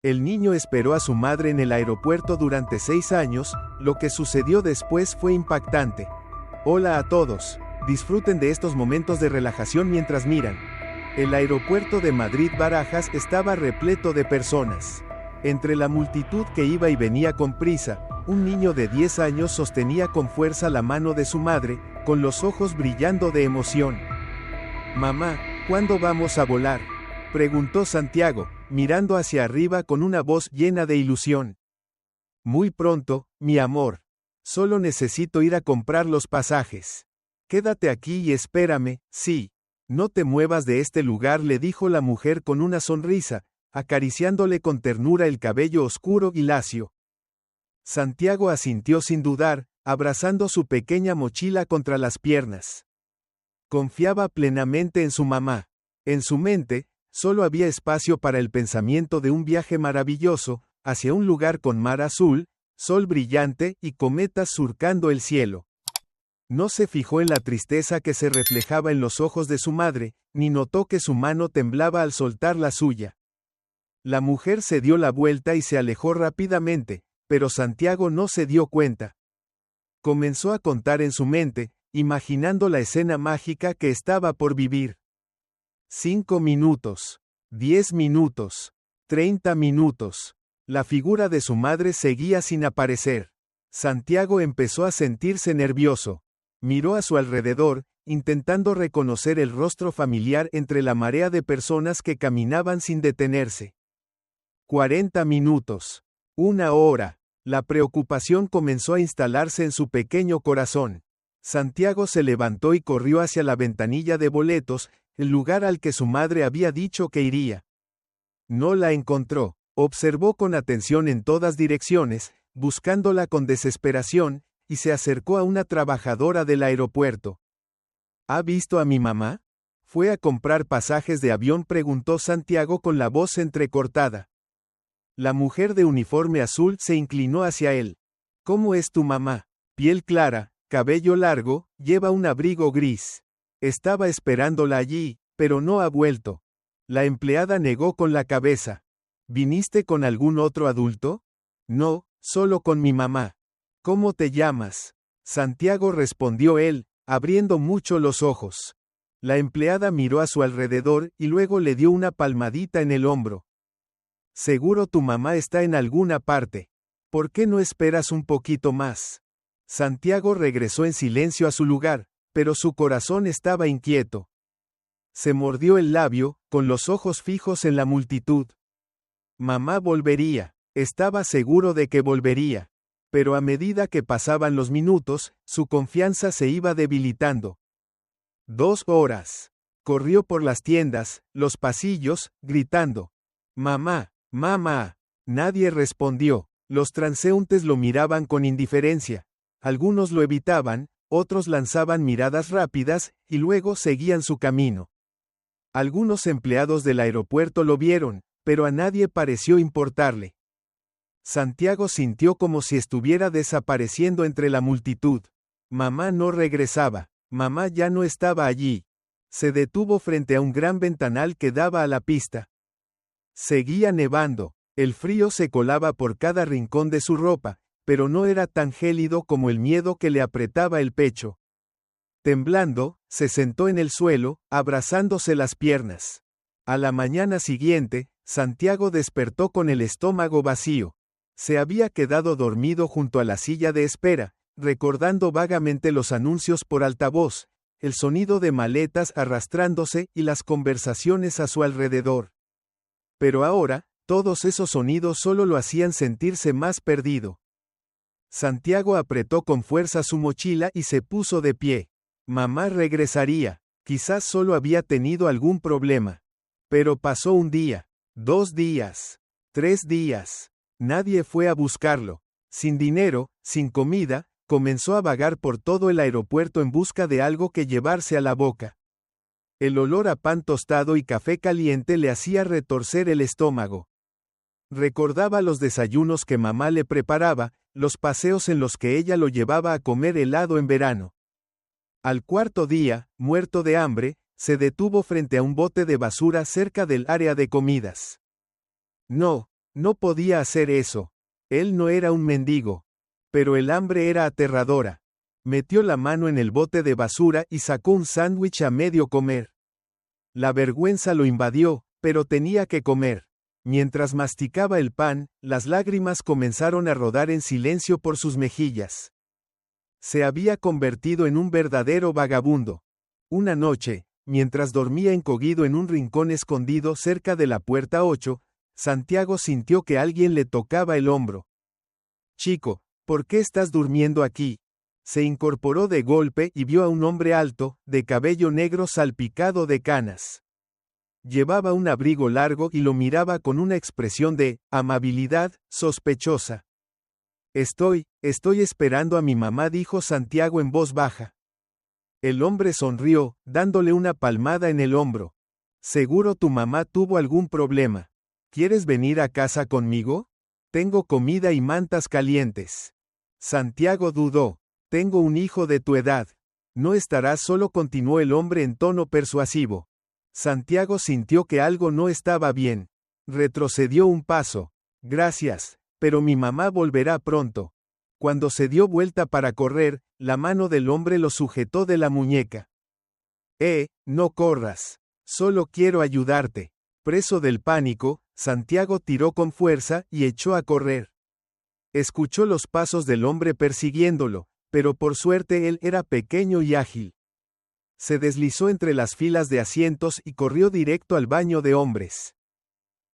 El niño esperó a su madre en el aeropuerto durante 6 años, lo que sucedió después fue impactante. Hola a todos, disfruten de estos momentos de relajación mientras miran. El aeropuerto de Madrid-Barajas estaba repleto de personas. Entre la multitud que iba y venía con prisa, un niño de 10 años sostenía con fuerza la mano de su madre, con los ojos brillando de emoción. «Mamá, ¿cuándo vamos a volar?», preguntó Santiago, mirando hacia arriba con una voz llena de ilusión. «Muy pronto, mi amor. Solo necesito ir a comprar los pasajes. Quédate aquí y espérame, sí. No te muevas de este lugar», le dijo la mujer con una sonrisa, acariciándole con ternura el cabello oscuro y lacio. Santiago asintió sin dudar, abrazando su pequeña mochila contra las piernas. Confiaba plenamente en su mamá. En su mente, solo había espacio para el pensamiento de un viaje maravilloso, hacia un lugar con mar azul, sol brillante y cometas surcando el cielo. No se fijó en la tristeza que se reflejaba en los ojos de su madre, ni notó que su mano temblaba al soltar la suya. La mujer se dio la vuelta y se alejó rápidamente, pero Santiago no se dio cuenta. Comenzó a contar en su mente, imaginando la escena mágica que estaba por vivir. 5 minutos, 10 minutos, 30 minutos. La figura de su madre seguía sin aparecer. Santiago empezó a sentirse nervioso. Miró a su alrededor, intentando reconocer el rostro familiar entre la marea de personas que caminaban sin detenerse. 40 minutos. 1 hora. La preocupación comenzó a instalarse en su pequeño corazón. Santiago se levantó y corrió hacia la ventanilla de boletos, el lugar al que su madre había dicho que iría. No la encontró. Observó con atención en todas direcciones, buscándola con desesperación, y se acercó a una trabajadora del aeropuerto. ¿Ha visto a mi mamá? ¿Fue a comprar pasajes de avión?, preguntó Santiago con la voz entrecortada. La mujer de uniforme azul se inclinó hacia él. ¿Cómo es tu mamá? Piel clara, cabello largo, lleva un abrigo gris. Estaba esperándola allí, pero no ha vuelto. La empleada negó con la cabeza. ¿Viniste con algún otro adulto? No, solo con mi mamá. ¿Cómo te llamas? Santiago, respondió él, abriendo mucho los ojos. La empleada miró a su alrededor y luego le dio una palmadita en el hombro. Seguro tu mamá está en alguna parte. ¿Por qué no esperas un poquito más? Santiago regresó en silencio a su lugar, pero su corazón estaba inquieto. Se mordió el labio, con los ojos fijos en la multitud. Mamá volvería. Estaba seguro de que volvería. Pero a medida que pasaban los minutos, su confianza se iba debilitando. 2 horas. Corrió por las tiendas, los pasillos, gritando. Mamá, mamá. Nadie respondió. Los transeúntes lo miraban con indiferencia. Algunos lo evitaban, otros lanzaban miradas rápidas, y luego seguían su camino. Algunos empleados del aeropuerto lo vieron, pero a nadie pareció importarle. Santiago sintió como si estuviera desapareciendo entre la multitud. Mamá no regresaba. Mamá ya no estaba allí. Se detuvo frente a un gran ventanal que daba a la pista. Seguía nevando. El frío se colaba por cada rincón de su ropa, pero no era tan gélido como el miedo que le apretaba el pecho. Temblando, se sentó en el suelo, abrazándose las piernas. A la mañana siguiente, Santiago despertó con el estómago vacío. Se había quedado dormido junto a la silla de espera, recordando vagamente los anuncios por altavoz, el sonido de maletas arrastrándose y las conversaciones a su alrededor. Pero ahora, todos esos sonidos solo lo hacían sentirse más perdido. Santiago apretó con fuerza su mochila y se puso de pie. Mamá regresaría. Quizás solo había tenido algún problema. Pero pasó 1 día, 2 días, 3 días. Nadie fue a buscarlo. Sin dinero, sin comida, comenzó a vagar por todo el aeropuerto en busca de algo que llevarse a la boca. El olor a pan tostado y café caliente le hacía retorcer el estómago. Recordaba los desayunos que mamá le preparaba, los paseos en los que ella lo llevaba a comer helado en verano. Al 4.º día, muerto de hambre, se detuvo frente a un bote de basura cerca del área de comidas. No, No podía hacer eso. Él no era un mendigo. Pero el hambre era aterradora. Metió la mano en el bote de basura y sacó un sándwich a medio comer. La vergüenza lo invadió, pero tenía que comer. Mientras masticaba el pan, las lágrimas comenzaron a rodar en silencio por sus mejillas. Se había convertido en un verdadero vagabundo. Una noche, mientras dormía encogido en un rincón escondido cerca de la puerta 8, Santiago sintió que alguien le tocaba el hombro. «Chico, ¿por qué estás durmiendo aquí?». Se incorporó de golpe y vio a un hombre alto, de cabello negro salpicado de canas. Llevaba un abrigo largo y lo miraba con una expresión de amabilidad sospechosa. Estoy esperando a mi mamá», dijo Santiago en voz baja. El hombre sonrió, dándole una palmada en el hombro. «Seguro tu mamá tuvo algún problema. ¿Quieres venir a casa conmigo? Tengo comida y mantas calientes». Santiago dudó. «Tengo un hijo de tu edad. No estarás solo», continuó el hombre en tono persuasivo. Santiago sintió que algo no estaba bien. Retrocedió un paso. «Gracias, pero mi mamá volverá pronto». Cuando se dio vuelta para correr, la mano del hombre lo sujetó de la muñeca. No corras. Solo quiero ayudarte». Preso del pánico, Santiago tiró con fuerza y echó a correr. Escuchó los pasos del hombre persiguiéndolo, pero por suerte él era pequeño y ágil. Se deslizó entre las filas de asientos y corrió directo al baño de hombres.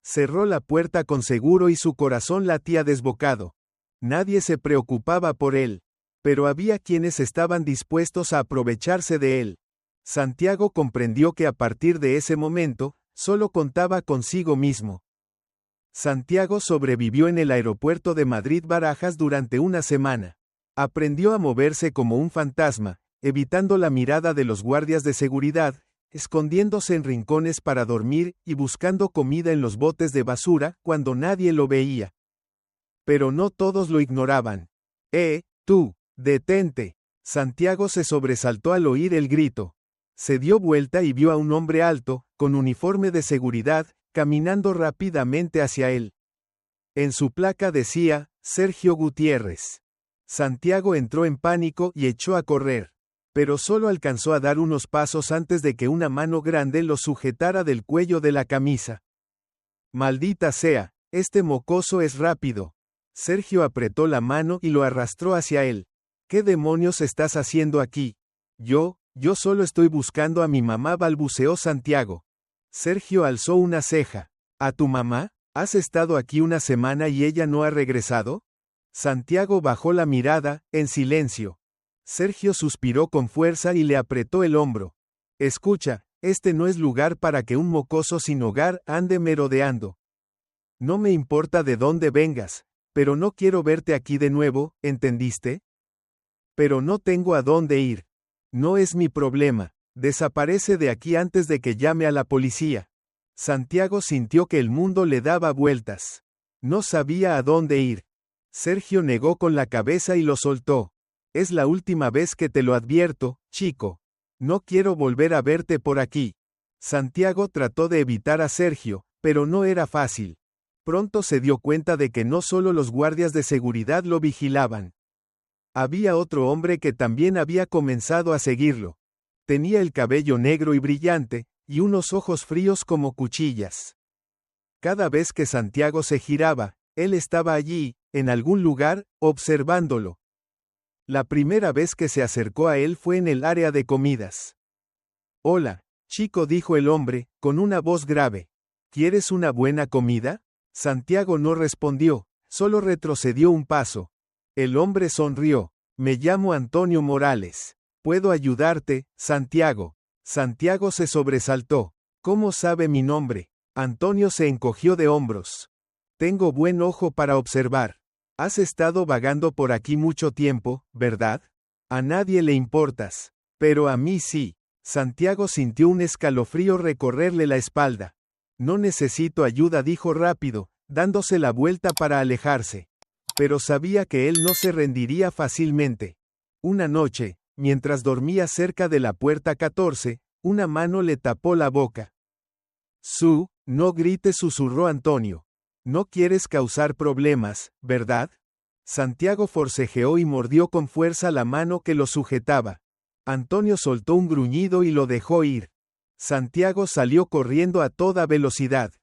Cerró la puerta con seguro y su corazón latía desbocado. Nadie se preocupaba por él, pero había quienes estaban dispuestos a aprovecharse de él. Santiago comprendió que a partir de ese momento, solo contaba consigo mismo. Santiago sobrevivió en el aeropuerto de Madrid-Barajas durante una semana. Aprendió a moverse como un fantasma, evitando la mirada de los guardias de seguridad, escondiéndose en rincones para dormir y buscando comida en los botes de basura cuando nadie lo veía. Pero no todos lo ignoraban. Tú, detente». Santiago se sobresaltó al oír el grito. Se dio vuelta y vio a un hombre alto, con uniforme de seguridad, caminando rápidamente hacia él. En su placa decía, Sergio Gutiérrez. Santiago entró en pánico y echó a correr. Pero solo alcanzó a dar unos pasos antes de que una mano grande lo sujetara del cuello de la camisa. «Maldita sea, este mocoso es rápido». Sergio apretó la mano y lo arrastró hacia él. «¿Qué demonios estás haciendo aquí?». Yo solo estoy buscando a mi mamá», balbuceó Santiago. Sergio alzó una ceja. «¿A tu mamá? ¿Has estado aquí una semana y ella no ha regresado?». Santiago bajó la mirada, en silencio. Sergio suspiró con fuerza y le apretó el hombro. «Escucha, este no es lugar para que un mocoso sin hogar ande merodeando. No me importa de dónde vengas, pero no quiero verte aquí de nuevo, ¿entendiste? Pero no tengo a dónde ir. No es mi problema. Desaparece de aquí antes de que llame a la policía». Santiago sintió que el mundo le daba vueltas. No sabía a dónde ir. Sergio negó con la cabeza y lo soltó. «Es la última vez que te lo advierto, chico. No quiero volver a verte por aquí». Santiago trató de evitar a Sergio, pero no era fácil. Pronto se dio cuenta de que no solo los guardias de seguridad lo vigilaban. Había otro hombre que también había comenzado a seguirlo. Tenía el cabello negro y brillante, y unos ojos fríos como cuchillas. Cada vez que Santiago se giraba, él estaba allí, en algún lugar, observándolo. La primera vez que se acercó a él fue en el área de comidas. «Hola, chico», dijo el hombre, con una voz grave. «¿Quieres una buena comida?». Santiago no respondió, solo retrocedió un paso. El hombre sonrió. «Me llamo Antonio Morales. ¿Puedo ayudarte, Santiago?». Santiago se sobresaltó. «¿Cómo sabe mi nombre?». Antonio se encogió de hombros. «Tengo buen ojo para observar. Has estado vagando por aquí mucho tiempo, ¿verdad? A nadie le importas. Pero a mí sí». Santiago sintió un escalofrío recorrerle la espalda. «No necesito ayuda», dijo rápido, dándose la vuelta para alejarse. Pero sabía que él no se rendiría fácilmente. Una noche, mientras dormía cerca de la puerta 14, una mano le tapó la boca. «No grites», susurró Antonio. No quieres causar problemas, ¿verdad? Santiago forcejeó y mordió con fuerza la mano que lo sujetaba. Antonio soltó un gruñido y lo dejó ir. Santiago salió corriendo a toda velocidad.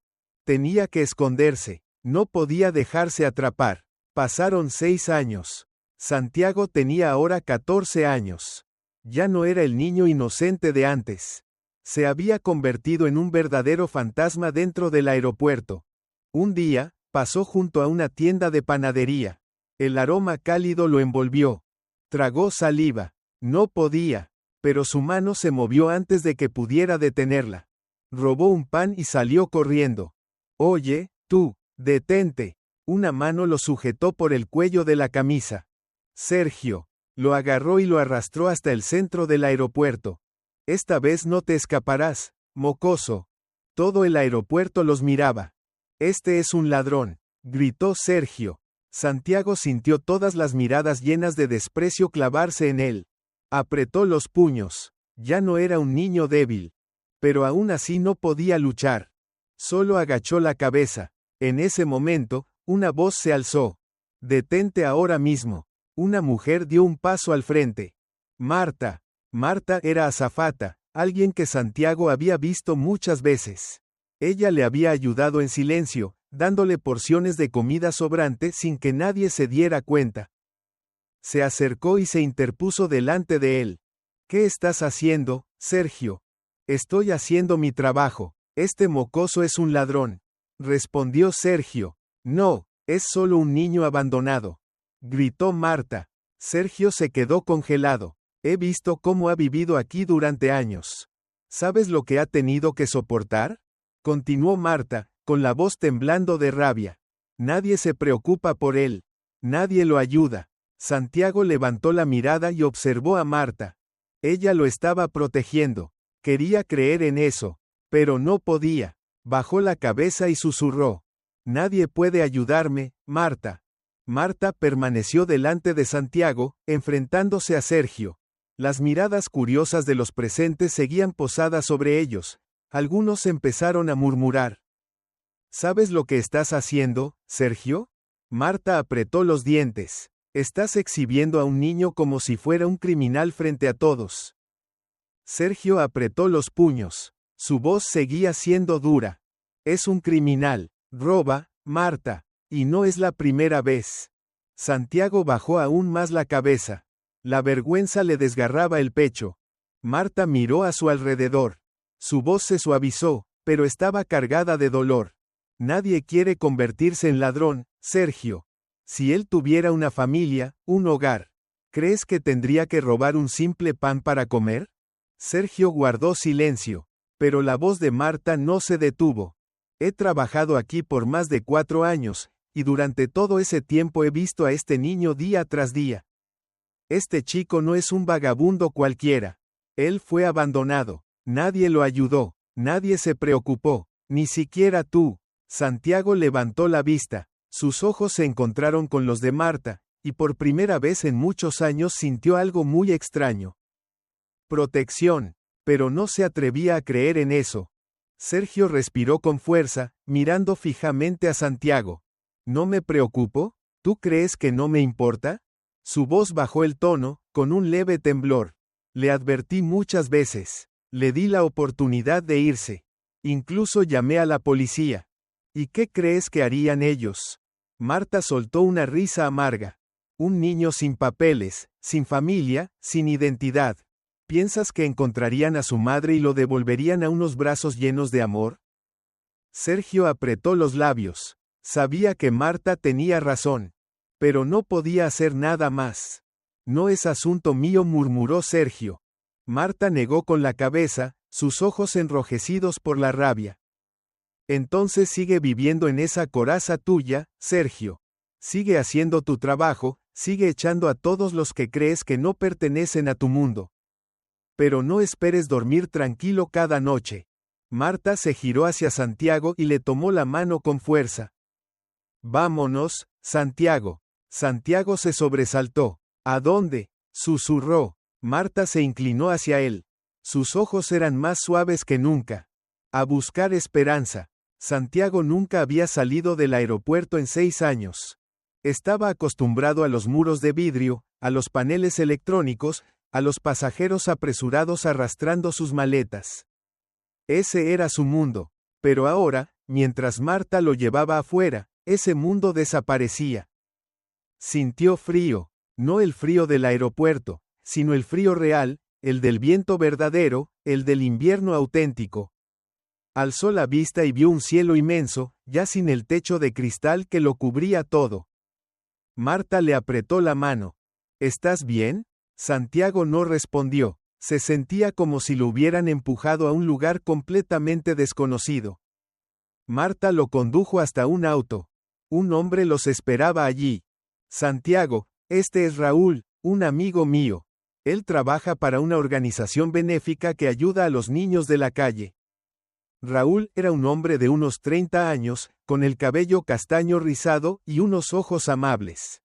Tenía que esconderse, no podía dejarse atrapar. Pasaron 6 años. Santiago tenía ahora 14 años. Ya no era el niño inocente de antes. Se había convertido en un verdadero fantasma dentro del aeropuerto. Un día, pasó junto a una tienda de panadería. El aroma cálido lo envolvió. Tragó saliva. No podía, pero su mano se movió antes de que pudiera detenerla. Robó un pan y salió corriendo. Oye, tú, detente. Una mano lo sujetó por el cuello de la camisa. Sergio. Lo agarró y lo arrastró hasta el centro del aeropuerto. Esta vez no te escaparás, mocoso. Todo el aeropuerto los miraba. Este es un ladrón, gritó Sergio. Santiago sintió todas las miradas llenas de desprecio clavarse en él. Apretó los puños. Ya no era un niño débil. Pero aún así no podía luchar. Solo agachó la cabeza. En ese momento, una voz se alzó. Detente ahora mismo. Una mujer dio un paso al frente. Marta. Marta era azafata, alguien que Santiago había visto muchas veces. Ella le había ayudado en silencio, dándole porciones de comida sobrante sin que nadie se diera cuenta. Se acercó y se interpuso delante de él. ¿Qué estás haciendo, Sergio? Estoy haciendo mi trabajo. Este mocoso es un ladrón. Respondió Sergio. No, es solo un niño abandonado. Gritó Marta. Sergio se quedó congelado. He visto cómo ha vivido aquí durante años. ¿Sabes lo que ha tenido que soportar? Continuó Marta, con la voz temblando de rabia. Nadie se preocupa por él. Nadie lo ayuda. Santiago levantó la mirada y observó a Marta. Ella lo estaba protegiendo. Quería creer en eso, pero no podía. Bajó la cabeza y susurró. Nadie puede ayudarme, Marta. Marta permaneció delante de Santiago, enfrentándose a Sergio. Las miradas curiosas de los presentes seguían posadas sobre ellos. Algunos empezaron a murmurar. ¿Sabes lo que estás haciendo, Sergio? Marta apretó los dientes. Estás exhibiendo a un niño como si fuera un criminal frente a todos. Sergio apretó los puños. Su voz seguía siendo dura. Es un criminal. Roba, Marta. Y no es la primera vez. Santiago bajó aún más la cabeza. La vergüenza le desgarraba el pecho. Marta miró a su alrededor. Su voz se suavizó, pero estaba cargada de dolor. Nadie quiere convertirse en ladrón, Sergio. Si él tuviera una familia, un hogar, ¿crees que tendría que robar un simple pan para comer? Sergio guardó silencio, pero la voz de Marta no se detuvo. He trabajado aquí por más de 4 años, y durante todo ese tiempo he visto a este niño día tras día. Este chico no es un vagabundo cualquiera. Él fue abandonado. Nadie lo ayudó. Nadie se preocupó. Ni siquiera tú. Santiago levantó la vista. Sus ojos se encontraron con los de Marta, y por primera vez en muchos años sintió algo muy extraño. Protección. Pero no se atrevía a creer en eso. Sergio respiró con fuerza, mirando fijamente a Santiago. ¿No me preocupo? ¿Tú crees que no me importa? Su voz bajó el tono, con un leve temblor. Le advertí muchas veces. Le di la oportunidad de irse. Incluso llamé a la policía. ¿Y qué crees que harían ellos? Marta soltó una risa amarga. Un niño sin papeles, sin familia, sin identidad. ¿Piensas que encontrarían a su madre y lo devolverían a unos brazos llenos de amor? Sergio apretó los labios. Sabía que Marta tenía razón. Pero no podía hacer nada más. No es asunto mío, murmuró Sergio. Marta negó con la cabeza, sus ojos enrojecidos por la rabia. Entonces sigue viviendo en esa coraza tuya, Sergio. Sigue haciendo tu trabajo, sigue echando a todos los que crees que no pertenecen a tu mundo. Pero no esperes dormir tranquilo cada noche. Marta se giró hacia Santiago y le tomó la mano con fuerza. Vámonos, Santiago. Santiago se sobresaltó. ¿A dónde? Susurró. Marta se inclinó hacia él. Sus ojos eran más suaves que nunca. A buscar esperanza. Santiago nunca había salido del aeropuerto en 6 años. Estaba acostumbrado a los muros de vidrio, a los paneles electrónicos, a los pasajeros apresurados arrastrando sus maletas. Ese era su mundo. Pero ahora, mientras Marta lo llevaba afuera, ese mundo desaparecía. Sintió frío, no el frío del aeropuerto, sino el frío real, el del viento verdadero, el del invierno auténtico. Alzó la vista y vio un cielo inmenso, ya sin el techo de cristal que lo cubría todo. Marta le apretó la mano. ¿Estás bien? Santiago no respondió. Se sentía como si lo hubieran empujado a un lugar completamente desconocido. Marta lo condujo hasta un auto. Un hombre los esperaba allí. Santiago, este es Raúl, un amigo mío. Él trabaja para una organización benéfica que ayuda a los niños de la calle. Raúl era un hombre de unos 30 años, con el cabello castaño rizado y unos ojos amables.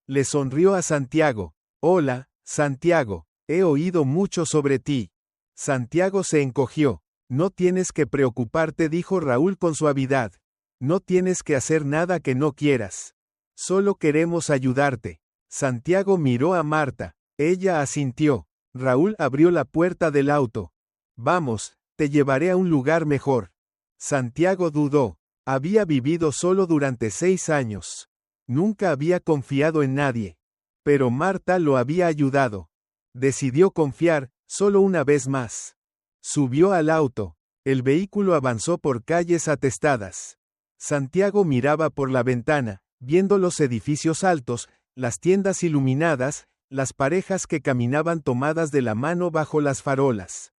Le sonrió a Santiago. Hola, Santiago, he oído mucho sobre ti. Santiago se encogió. No tienes que preocuparte, dijo Raúl con suavidad. No tienes que hacer nada que no quieras. Solo queremos ayudarte. Santiago miró a Marta. Ella asintió. Raúl abrió la puerta del auto. Vamos, te llevaré a un lugar mejor. Santiago dudó. Había vivido solo durante 6 años. Nunca había confiado en nadie. Pero Marta lo había ayudado. Decidió confiar, solo una vez más. Subió al auto. El vehículo avanzó por calles atestadas. Santiago miraba por la ventana, viendo los edificios altos, las tiendas iluminadas, las parejas que caminaban tomadas de la mano bajo las farolas.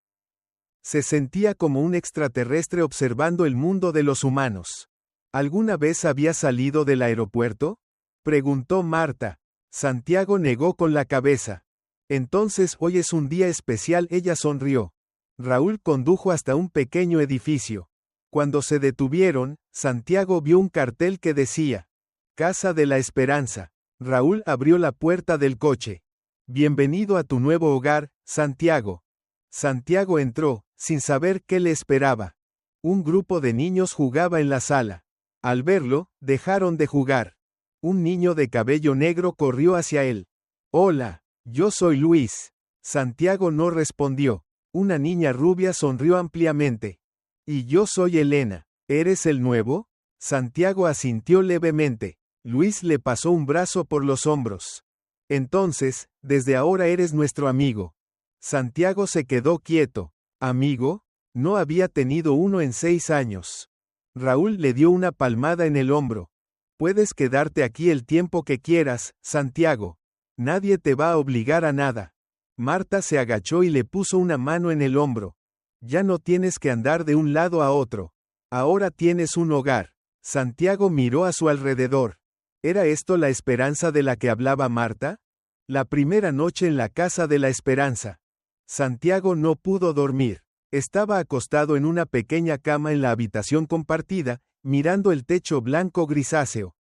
Se sentía como un extraterrestre observando el mundo de los humanos. ¿Alguna vez había salido del aeropuerto?, preguntó Marta. Santiago negó con la cabeza. Entonces hoy es un día especial, ella sonrió. Raúl condujo hasta un pequeño edificio. Cuando se detuvieron, Santiago vio un cartel que decía, Casa de la Esperanza. Raúl abrió la puerta del coche. Bienvenido a tu nuevo hogar, Santiago. Santiago entró, sin saber qué le esperaba. Un grupo de niños jugaba en la sala. Al verlo, dejaron de jugar. Un niño de cabello negro corrió hacia él. Hola, yo soy Luis. Santiago no respondió. Una niña rubia sonrió ampliamente. Y yo soy Elena. ¿Eres el nuevo? Santiago asintió levemente. Luis le pasó un brazo por los hombros. Entonces, desde ahora eres nuestro amigo. Santiago se quedó quieto. ¿Amigo? No había tenido uno en 6 años. Raúl le dio una palmada en el hombro. Puedes quedarte aquí el tiempo que quieras, Santiago. Nadie te va a obligar a nada. Marta se agachó y le puso una mano en el hombro. Ya no tienes que andar de un lado a otro. Ahora tienes un hogar. Santiago miró a su alrededor. ¿Era esto la esperanza de la que hablaba Marta? La primera noche en la Casa de la Esperanza. Santiago no pudo dormir. Estaba acostado en una pequeña cama en la habitación compartida, mirando el techo blanco grisáceo.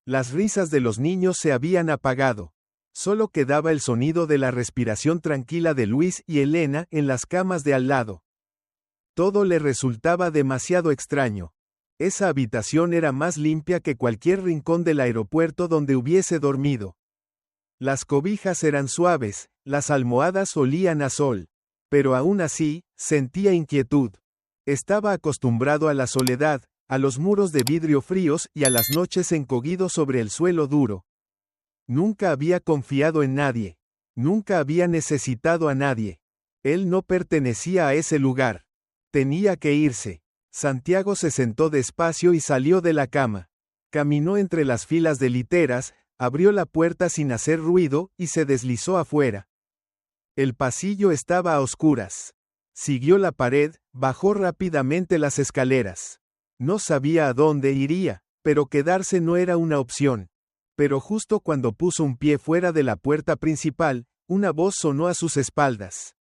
Las risas de los niños se habían apagado. Solo quedaba el sonido de la respiración tranquila de Luis y Elena en las camas de al lado. Todo le resultaba demasiado extraño. Esa habitación era más limpia que cualquier rincón del aeropuerto donde hubiese dormido. Las cobijas eran suaves, las almohadas olían a sol. Pero aún así, sentía inquietud. Estaba acostumbrado a la soledad, a los muros de vidrio fríos y a las noches encogido sobre el suelo duro. Nunca había confiado en nadie. Nunca había necesitado a nadie. Él no pertenecía a ese lugar. Tenía que irse. Santiago se sentó despacio y salió de la cama. Caminó entre las filas de literas, abrió la puerta sin hacer ruido y se deslizó afuera. El pasillo estaba a oscuras. Siguió la pared, bajó rápidamente las escaleras. No sabía a dónde iría, pero quedarse no era una opción. Pero justo cuando puso un pie fuera de la puerta principal, una voz sonó a sus espaldas.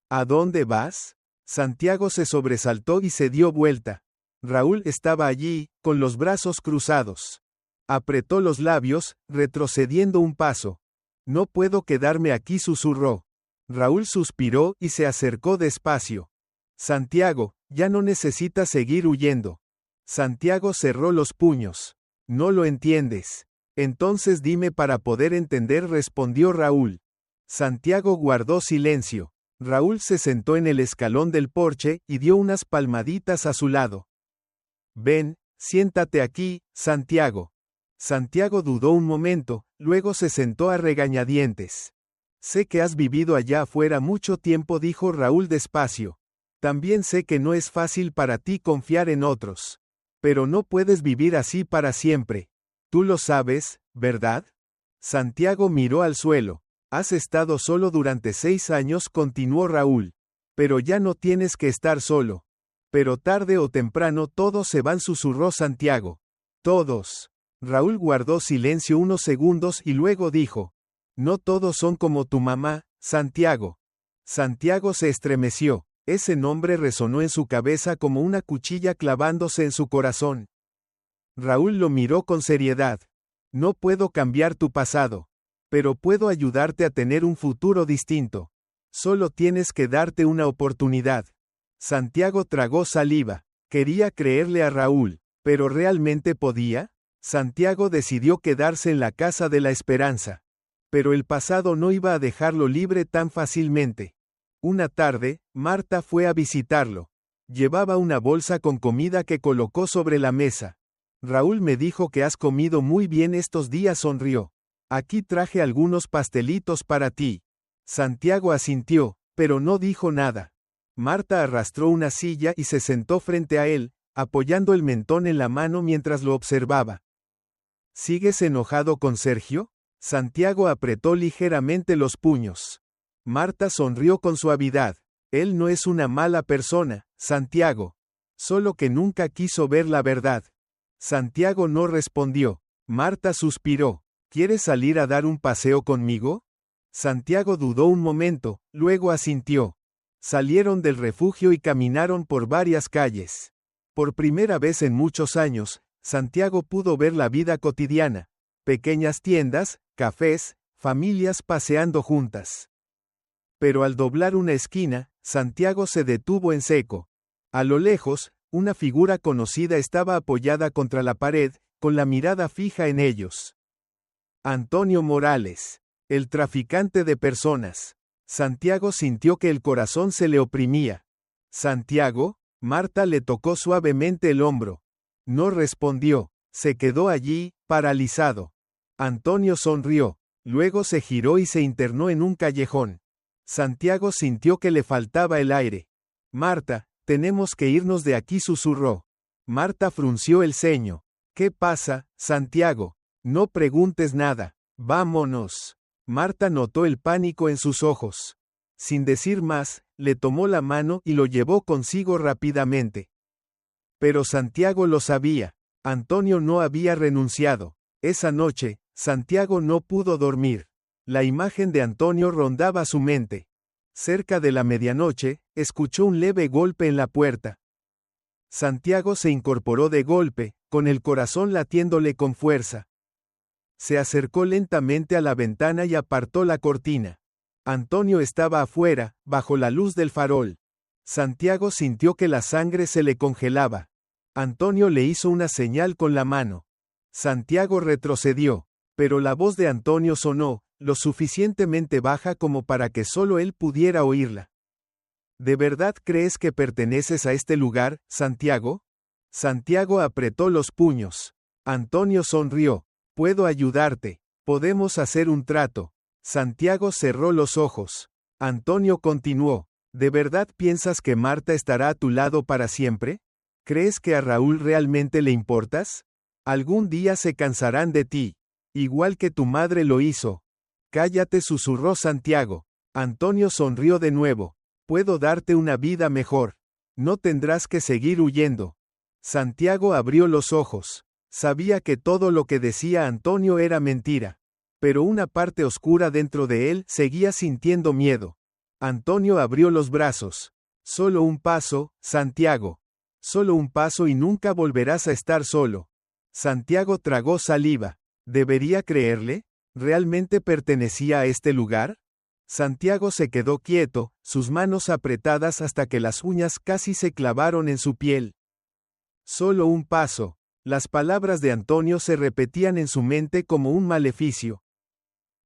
¿A dónde vas? Santiago se sobresaltó y se dio vuelta. Raúl estaba allí, con los brazos cruzados. Apretó los labios, retrocediendo un paso. No puedo quedarme aquí, susurró. Raúl suspiró y se acercó despacio. Santiago, ya no necesitas seguir huyendo. Santiago cerró los puños. No lo entiendes. Entonces dime para poder entender, respondió Raúl. Santiago guardó silencio. Raúl se sentó en el escalón del porche y dio unas palmaditas a su lado. Ven, siéntate aquí, Santiago. Santiago dudó un momento, luego se sentó a regañadientes. Sé que has vivido allá afuera mucho tiempo, dijo Raúl despacio. También sé que no es fácil para ti confiar en otros. Pero no puedes vivir así para siempre. Tú lo sabes, ¿verdad? Santiago miró al suelo. Has estado solo durante 6 años, continuó Raúl. Pero ya no tienes que estar solo. Pero tarde o temprano todos se van, susurró Santiago. Todos. Raúl guardó silencio unos segundos y luego dijo. No todos son como tu mamá, Santiago. Santiago se estremeció. Ese nombre resonó en su cabeza como una cuchilla clavándose en su corazón. Raúl lo miró con seriedad. No puedo cambiar tu pasado. Pero puedo ayudarte a tener un futuro distinto. Solo tienes que darte una oportunidad. Santiago tragó saliva. Quería creerle a Raúl, pero ¿realmente podía? Santiago decidió quedarse en la casa de la esperanza. Pero el pasado no iba a dejarlo libre tan fácilmente. Una tarde, Marta fue a visitarlo. Llevaba una bolsa con comida que colocó sobre la mesa. Raúl me dijo que has comido muy bien estos días, sonrió. Aquí traje algunos pastelitos para ti. Santiago asintió, pero no dijo nada. Marta arrastró una silla y se sentó frente a él, apoyando el mentón en la mano mientras lo observaba. ¿Sigues enojado con Sergio? Santiago apretó ligeramente los puños. Marta sonrió con suavidad. Él no es una mala persona, Santiago. Solo que nunca quiso ver la verdad. Santiago no respondió. Marta suspiró. ¿Quieres salir a dar un paseo conmigo? Santiago dudó un momento, luego asintió. Salieron del refugio y caminaron por varias calles. Por primera vez en muchos años, Santiago pudo ver la vida cotidiana. Pequeñas tiendas, cafés, familias paseando juntas. Pero al doblar una esquina, Santiago se detuvo en seco. A lo lejos, una figura conocida estaba apoyada contra la pared, con la mirada fija en ellos. Antonio Morales, el traficante de personas. Santiago sintió que el corazón se le oprimía. Santiago, Marta le tocó suavemente el hombro. No respondió, se quedó allí, paralizado. Antonio sonrió, luego se giró y se internó en un callejón. Santiago sintió que le faltaba el aire. Marta, tenemos que irnos de aquí, susurró. Marta frunció el ceño. ¿Qué pasa, Santiago? No preguntes nada. Vámonos. Marta notó el pánico en sus ojos. Sin decir más, le tomó la mano y lo llevó consigo rápidamente. Pero Santiago lo sabía. Antonio no había renunciado. Esa noche, Santiago no pudo dormir. La imagen de Antonio rondaba su mente. Cerca de la medianoche, escuchó un leve golpe en la puerta. Santiago se incorporó de golpe, con el corazón latiéndole con fuerza. Se acercó lentamente a la ventana y apartó la cortina. Antonio estaba afuera, bajo la luz del farol. Santiago sintió que la sangre se le congelaba. Antonio le hizo una señal con la mano. Santiago retrocedió, pero la voz de Antonio sonó, lo suficientemente baja como para que solo él pudiera oírla. ¿De verdad crees que perteneces a este lugar, Santiago? Santiago apretó los puños. Antonio sonrió. Puedo ayudarte. Podemos hacer un trato. Santiago cerró los ojos. Antonio continuó. ¿De verdad piensas que Marta estará a tu lado para siempre? ¿Crees que a Raúl realmente le importas? Algún día se cansarán de ti. Igual que tu madre lo hizo. Cállate, susurró Santiago. Antonio sonrió de nuevo. Puedo darte una vida mejor. No tendrás que seguir huyendo. Santiago abrió los ojos. Sabía que todo lo que decía Antonio era mentira. Pero una parte oscura dentro de él seguía sintiendo miedo. Antonio abrió los brazos. Solo un paso, Santiago. Solo un paso y nunca volverás a estar solo. Santiago tragó saliva. ¿Debería creerle? ¿Realmente pertenecía a este lugar? Santiago se quedó quieto, sus manos apretadas hasta que las uñas casi se clavaron en su piel. Solo un paso. Las palabras de Antonio se repetían en su mente como un maleficio.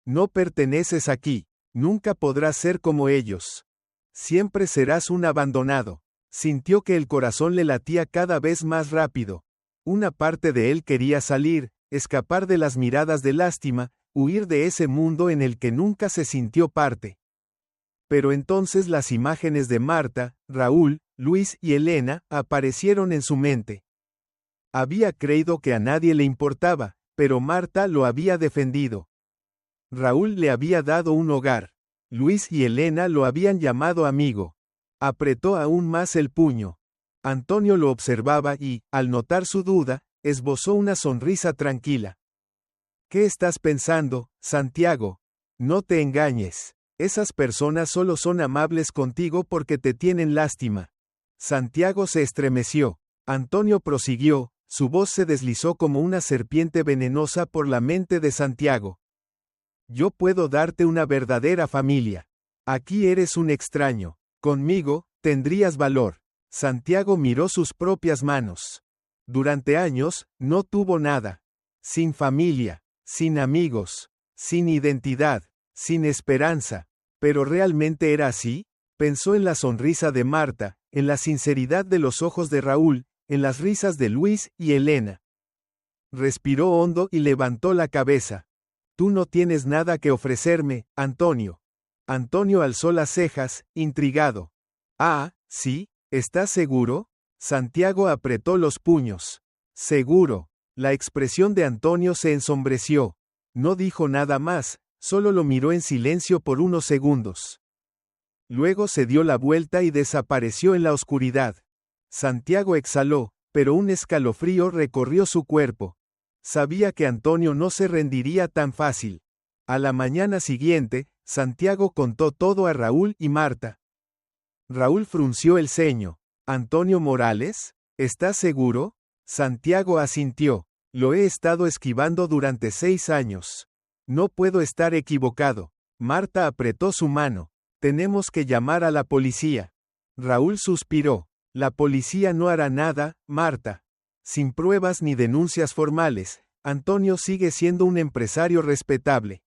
No perteneces aquí. Nunca podrás ser como ellos. Siempre serás un abandonado. Sintió que el corazón le latía cada vez más rápido. Una parte de él quería salir, escapar de las miradas de lástima, huir de ese mundo en el que nunca se sintió parte. Pero entonces las imágenes de Marta, Raúl, Luis y Elena aparecieron en su mente. Había creído que a nadie le importaba, pero Marta lo había defendido. Raúl le había dado un hogar. Luis y Elena lo habían llamado amigo. Apretó aún más el puño. Antonio lo observaba y, al notar su duda, esbozó una sonrisa tranquila. ¿Qué estás pensando, Santiago? No te engañes. Esas personas solo son amables contigo porque te tienen lástima. Santiago se estremeció. Antonio prosiguió, su voz se deslizó como una serpiente venenosa por la mente de Santiago. Yo puedo darte una verdadera familia. Aquí eres un extraño. Conmigo, tendrías valor. Santiago miró sus propias manos. Durante años, no tuvo nada. Sin familia, sin amigos, sin identidad, sin esperanza. ¿Pero realmente era así? Pensó en la sonrisa de Marta, en la sinceridad de los ojos de Raúl, en las risas de Luis y Elena. Respiró hondo y levantó la cabeza. Tú no tienes nada que ofrecerme, Antonio. Antonio alzó las cejas, intrigado. Ah, sí, ¿estás seguro? Santiago apretó los puños. Seguro. La expresión de Antonio se ensombreció. No dijo nada más, solo lo miró en silencio por unos segundos. Luego se dio la vuelta y desapareció en la oscuridad. Santiago exhaló, pero un escalofrío recorrió su cuerpo. Sabía que Antonio no se rendiría tan fácil. A la mañana siguiente, Santiago contó todo a Raúl y Marta. Raúl frunció el ceño. ¿Antonio Morales? ¿Estás seguro? Santiago asintió. Lo he estado esquivando durante 6 años. No puedo estar equivocado. Marta apretó su mano. Tenemos que llamar a la policía. Raúl suspiró. La policía no hará nada, Marta. Sin pruebas ni denuncias formales, Antonio sigue siendo un empresario respetable.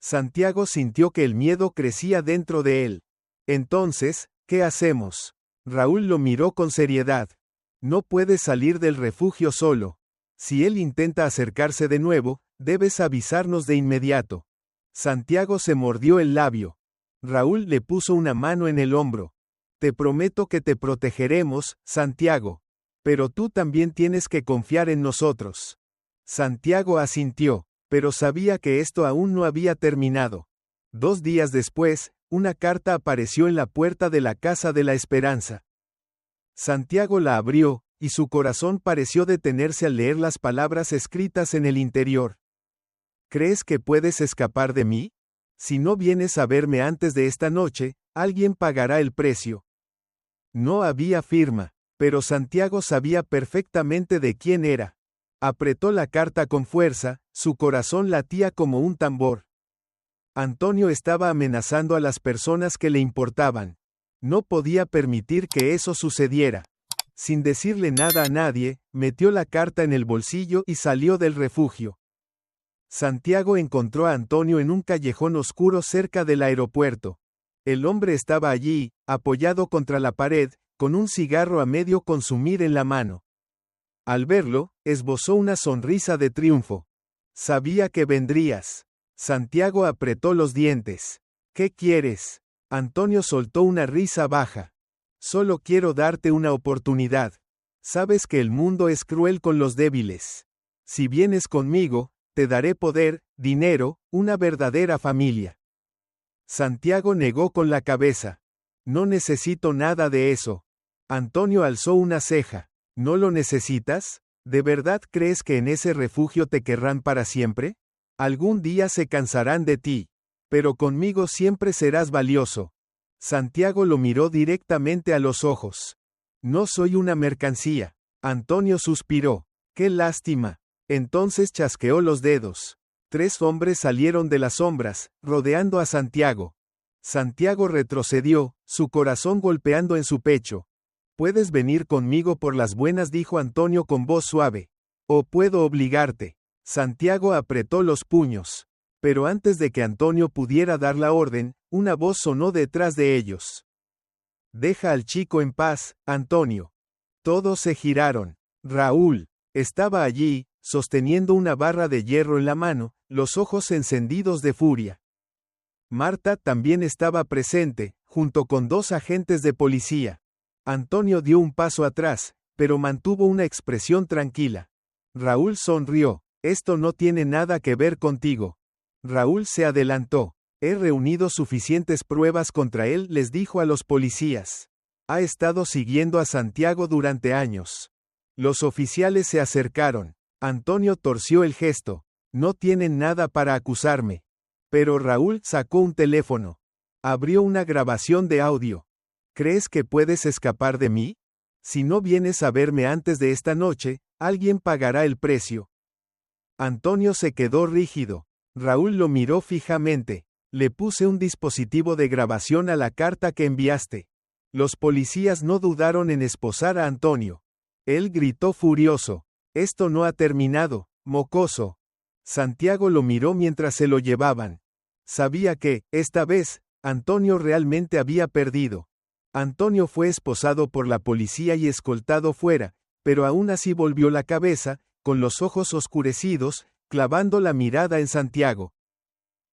Santiago sintió que el miedo crecía dentro de él. Entonces, ¿qué hacemos? Raúl lo miró con seriedad. No puedes salir del refugio solo. Si él intenta acercarse de nuevo, debes avisarnos de inmediato. Santiago se mordió el labio. Raúl le puso una mano en el hombro. Te prometo que te protegeremos, Santiago. Pero tú también tienes que confiar en nosotros. Santiago asintió, pero sabía que esto aún no había terminado. 2 días después, una carta apareció en la puerta de la Casa de la Esperanza. Santiago la abrió, y su corazón pareció detenerse al leer las palabras escritas en el interior. ¿Crees que puedes escapar de mí? Si no vienes a verme antes de esta noche, alguien pagará el precio. No había firma, pero Santiago sabía perfectamente de quién era. Apretó la carta con fuerza, su corazón latía como un tambor. Antonio estaba amenazando a las personas que le importaban. No podía permitir que eso sucediera. Sin decirle nada a nadie, metió la carta en el bolsillo y salió del refugio. Santiago encontró a Antonio en un callejón oscuro cerca del aeropuerto. El hombre estaba allí, apoyado contra la pared, con un cigarro a medio consumir en la mano. Al verlo, esbozó una sonrisa de triunfo. Sabía que vendrías. Santiago apretó los dientes. ¿Qué quieres? Antonio soltó una risa baja. Solo quiero darte una oportunidad. Sabes que el mundo es cruel con los débiles. Si vienes conmigo, te daré poder, dinero, una verdadera familia. Santiago negó con la cabeza. No necesito nada de eso. Antonio alzó una ceja. ¿No lo necesitas? ¿De verdad crees que en ese refugio te querrán para siempre? Algún día se cansarán de ti. Pero conmigo siempre serás valioso. Santiago lo miró directamente a los ojos. No soy una mercancía. Antonio suspiró. ¡Qué lástima! Entonces chasqueó los dedos. 3 hombres salieron de las sombras, rodeando a Santiago. Santiago retrocedió, su corazón golpeando en su pecho. «Puedes venir conmigo por las buenas», dijo Antonio con voz suave. «O puedo obligarte». Santiago apretó los puños. Pero antes de que Antonio pudiera dar la orden, una voz sonó detrás de ellos. «Deja al chico en paz, Antonio». Todos se giraron. Raúl estaba allí, sosteniendo una barra de hierro en la mano, los ojos encendidos de furia. Marta también estaba presente, junto con 2 agentes de policía. Antonio dio un paso atrás, pero mantuvo una expresión tranquila. Raúl sonrió. «Esto no tiene nada que ver contigo». Raúl se adelantó. «He reunido suficientes pruebas contra él», les dijo a los policías. «Ha estado siguiendo a Santiago durante años». Los oficiales se acercaron. Antonio torció el gesto. «No tienen nada para acusarme». Pero Raúl sacó un teléfono. Abrió una grabación de audio. «¿Crees que puedes escapar de mí? Si no vienes a verme antes de esta noche, alguien pagará el precio». Antonio se quedó rígido. Raúl lo miró fijamente. «Le puse un dispositivo de grabación a la carta que enviaste». Los policías no dudaron en esposar a Antonio. Él gritó furioso. «Esto no ha terminado, mocoso». Santiago lo miró mientras se lo llevaban. Sabía que, esta vez, Antonio realmente había perdido. Antonio fue esposado por la policía y escoltado fuera, pero aún así volvió la cabeza, con los ojos oscurecidos, clavando la mirada en Santiago.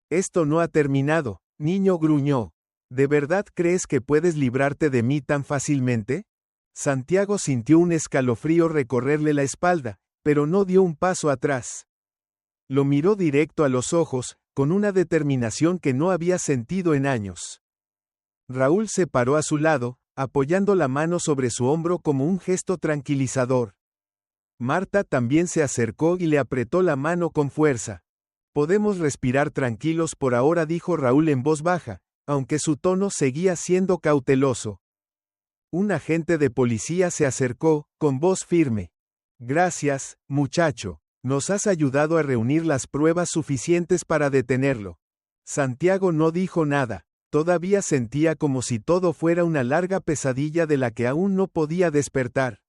«Esto no ha terminado», niño, gruñó. «¿De verdad crees que puedes librarte de mí tan fácilmente?» Santiago sintió un escalofrío recorrerle la espalda, pero no dio un paso atrás. Lo miró directo a los ojos, con una determinación que no había sentido en años. Raúl se paró a su lado, apoyando la mano sobre su hombro como un gesto tranquilizador. Marta también se acercó y le apretó la mano con fuerza. «Podemos respirar tranquilos por ahora», dijo Raúl en voz baja, aunque su tono seguía siendo cauteloso. Un agente de policía se acercó, con voz firme. «Gracias, muchacho. Nos has ayudado a reunir las pruebas suficientes para detenerlo». Santiago no dijo nada. Todavía sentía como si todo fuera una larga pesadilla de la que aún no podía despertar.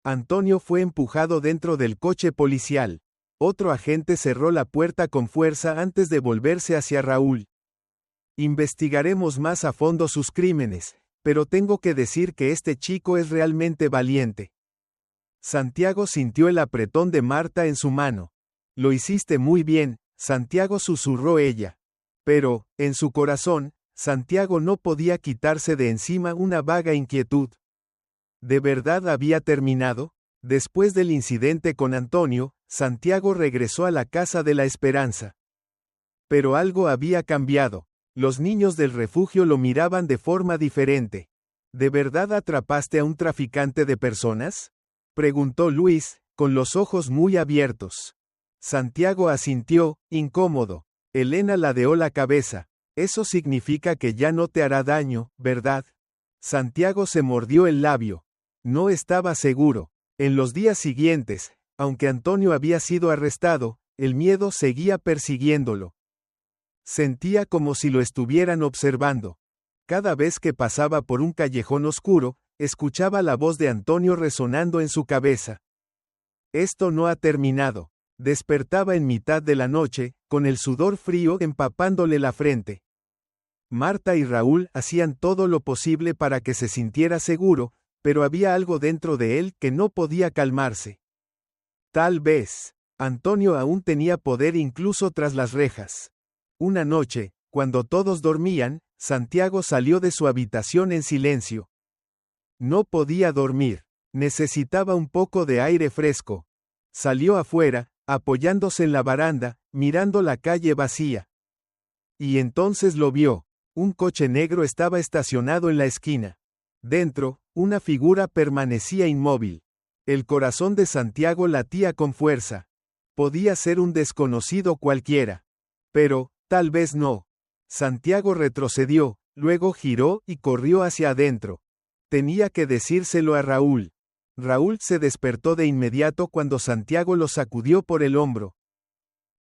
Antonio fue empujado dentro del coche policial. Otro agente cerró la puerta con fuerza antes de volverse hacia Raúl. «Investigaremos más a fondo sus crímenes, pero tengo que decir que este chico es realmente valiente». Santiago sintió el apretón de Marta en su mano. «Lo hiciste muy bien», Santiago, susurró ella. Pero, en su corazón, Santiago no podía quitarse de encima una vaga inquietud. ¿De verdad había terminado? Después del incidente con Antonio, Santiago regresó a la Casa de la Esperanza. Pero algo había cambiado. Los niños del refugio lo miraban de forma diferente. ¿De verdad atrapaste a un traficante de personas?, preguntó Luis, con los ojos muy abiertos. Santiago asintió, incómodo. Elena ladeó la cabeza. «Eso significa que ya no te hará daño, ¿verdad?». Santiago se mordió el labio. No estaba seguro. En los días siguientes, aunque Antonio había sido arrestado, el miedo seguía persiguiéndolo. Sentía como si lo estuvieran observando. Cada vez que pasaba por un callejón oscuro, escuchaba la voz de Antonio resonando en su cabeza. «Esto no ha terminado». Despertaba en mitad de la noche, con el sudor frío empapándole la frente. Marta y Raúl hacían todo lo posible para que se sintiera seguro, pero había algo dentro de él que no podía calmarse. Tal vez, Antonio aún tenía poder incluso tras las rejas. Una noche, cuando todos dormían, Santiago salió de su habitación en silencio. No podía dormir. Necesitaba un poco de aire fresco. Salió afuera, apoyándose en la baranda, mirando la calle vacía. Y entonces lo vio. Un coche negro estaba estacionado en la esquina. Dentro, una figura permanecía inmóvil. El corazón de Santiago latía con fuerza. Podía ser un desconocido cualquiera. Pero, tal vez no. Santiago retrocedió, luego giró y corrió hacia adentro. Tenía que decírselo a Raúl. Raúl se despertó de inmediato cuando Santiago lo sacudió por el hombro.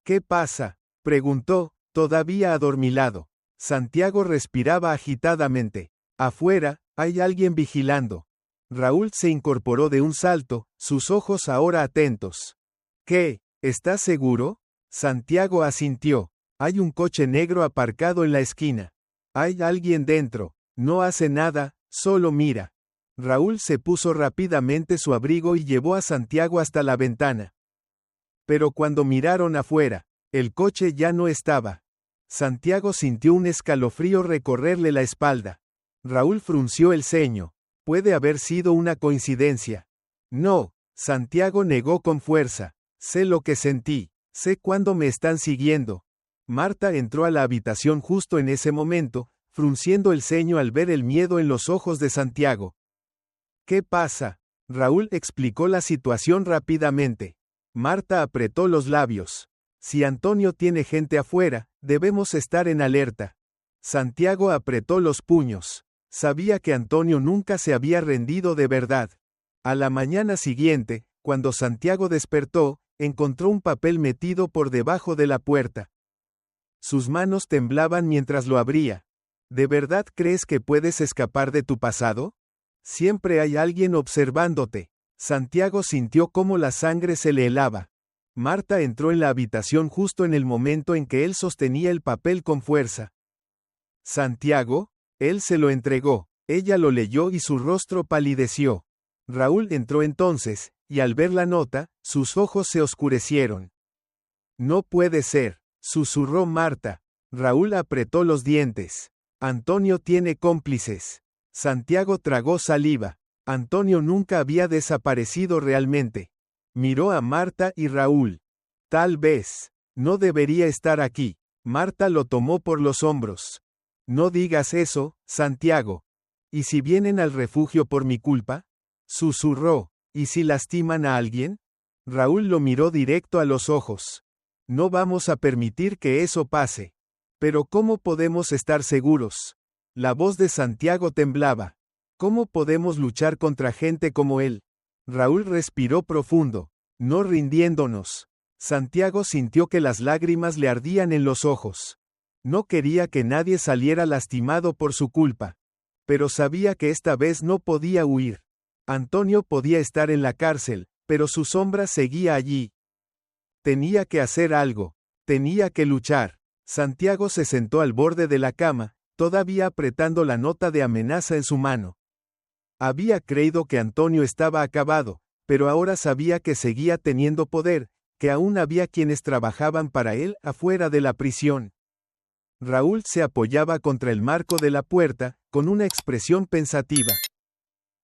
¿Qué pasa?, preguntó, todavía adormilado. Santiago respiraba agitadamente. Afuera, hay alguien vigilando. Raúl se incorporó de un salto, sus ojos ahora atentos. ¿Qué? ¿Estás seguro? Santiago asintió. Hay un coche negro aparcado en la esquina. Hay alguien dentro. No hace nada, solo mira. Raúl se puso rápidamente su abrigo y llevó a Santiago hasta la ventana. Pero cuando miraron afuera, el coche ya no estaba. Santiago sintió un escalofrío recorrerle la espalda. Raúl frunció el ceño. Puede haber sido una coincidencia. No, Santiago negó con fuerza. Sé lo que sentí. Sé cuándo me están siguiendo. Marta entró a la habitación justo en ese momento, frunciendo el ceño al ver el miedo en los ojos de Santiago. ¿Qué pasa? Raúl explicó la situación rápidamente. Marta apretó los labios. Si Antonio tiene gente afuera, debemos estar en alerta. Santiago apretó los puños. Sabía que Antonio nunca se había rendido de verdad. A la mañana siguiente, cuando Santiago despertó, encontró un papel metido por debajo de la puerta. Sus manos temblaban mientras lo abría. ¿De verdad crees que puedes escapar de tu pasado? Siempre hay alguien observándote. Santiago sintió cómo la sangre se le helaba. Marta entró en la habitación justo en el momento en que él sostenía el papel con fuerza. Santiago, él se lo entregó. Ella lo leyó y su rostro palideció. Raúl entró entonces, y al ver la nota, sus ojos se oscurecieron. No puede ser, susurró Marta. Raúl apretó los dientes. Antonio tiene cómplices. Santiago tragó saliva. Antonio nunca había desaparecido realmente. Miró a Marta y Raúl. Tal vez. No debería estar aquí. Marta lo tomó por los hombros. No digas eso, Santiago. ¿Y si vienen al refugio por mi culpa? Susurró. ¿Y si lastiman a alguien? Raúl lo miró directo a los ojos. No vamos a permitir que eso pase. Pero ¿cómo podemos estar seguros? La voz de Santiago temblaba. ¿Cómo podemos luchar contra gente como él? Raúl respiró profundo. No rindiéndonos. Santiago sintió que las lágrimas le ardían en los ojos. No quería que nadie saliera lastimado por su culpa. Pero sabía que esta vez no podía huir. Antonio podía estar en la cárcel, pero su sombra seguía allí. Tenía que hacer algo. Tenía que luchar. Santiago se sentó al borde de la cama, todavía apretando la nota de amenaza en su mano. Había creído que Antonio estaba acabado, pero ahora sabía que seguía teniendo poder, que aún había quienes trabajaban para él afuera de la prisión. Raúl se apoyaba contra el marco de la puerta, con una expresión pensativa.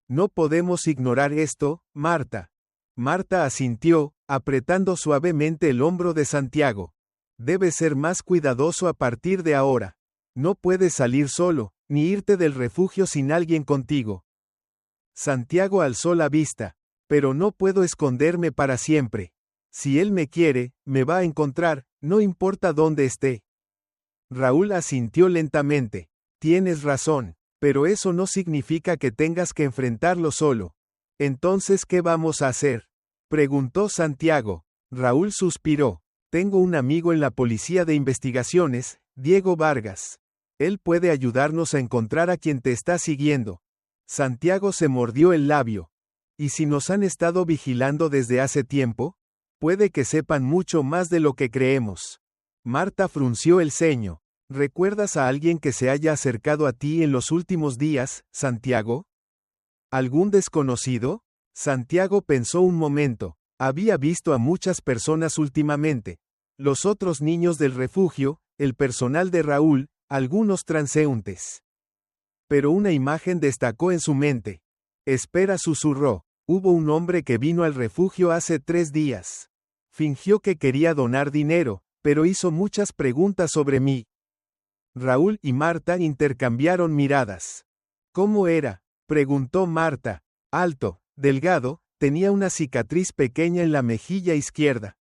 No podemos ignorar esto, Marta. Marta asintió, apretando suavemente el hombro de Santiago. Debes ser más cuidadoso a partir de ahora. No puedes salir solo, ni irte del refugio sin alguien contigo. Santiago alzó la vista. Pero no puedo esconderme para siempre. Si él me quiere, me va a encontrar, no importa dónde esté. Raúl asintió lentamente. Tienes razón, pero eso no significa que tengas que enfrentarlo solo. Entonces, ¿qué vamos a hacer? Preguntó Santiago. Raúl suspiró. Tengo un amigo en la Policía de Investigaciones, Diego Vargas. Él puede ayudarnos a encontrar a quien te está siguiendo. Santiago se mordió el labio. ¿Y si nos han estado vigilando desde hace tiempo? Puede que sepan mucho más de lo que creemos. Marta frunció el ceño. ¿Recuerdas a alguien que se haya acercado a ti en los últimos días, Santiago? ¿Algún desconocido? Santiago pensó un momento. Había visto a muchas personas últimamente. Los otros niños del refugio, el personal de Raúl, algunos transeúntes. Pero una imagen destacó en su mente. Espera, susurró. Hubo un hombre que vino al refugio hace 3 días. Fingió que quería donar dinero, pero hizo muchas preguntas sobre mí. Raúl y Marta intercambiaron miradas. ¿Cómo era?, preguntó Marta. Alto, delgado, tenía una cicatriz pequeña en la mejilla izquierda.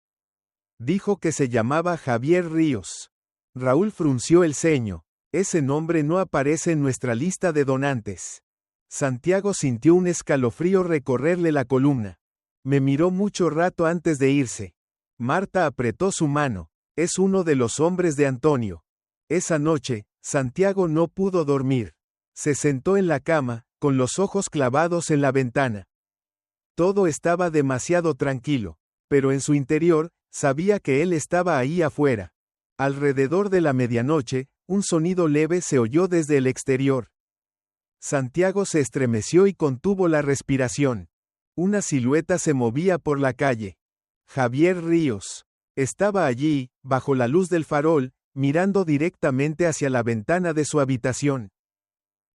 Dijo que se llamaba Javier Ríos. Raúl frunció el ceño. Ese nombre no aparece en nuestra lista de donantes. Santiago sintió un escalofrío recorrerle la columna. Me miró mucho rato antes de irse. Marta apretó su mano. Es uno de los hombres de Antonio. Esa noche, Santiago no pudo dormir. Se sentó en la cama, con los ojos clavados en la ventana. Todo estaba demasiado tranquilo, pero en su interior, sabía que él estaba ahí afuera. Alrededor de la medianoche, un sonido leve se oyó desde el exterior. Santiago se estremeció y contuvo la respiración. Una silueta se movía por la calle. Javier Ríos. Estaba allí, bajo la luz del farol, mirando directamente hacia la ventana de su habitación.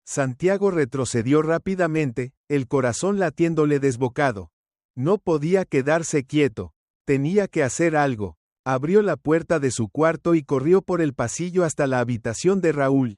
Santiago retrocedió rápidamente, el corazón latiéndole desbocado. No podía quedarse quieto. Tenía que hacer algo. Abrió la puerta de su cuarto y corrió por el pasillo hasta la habitación de Raúl.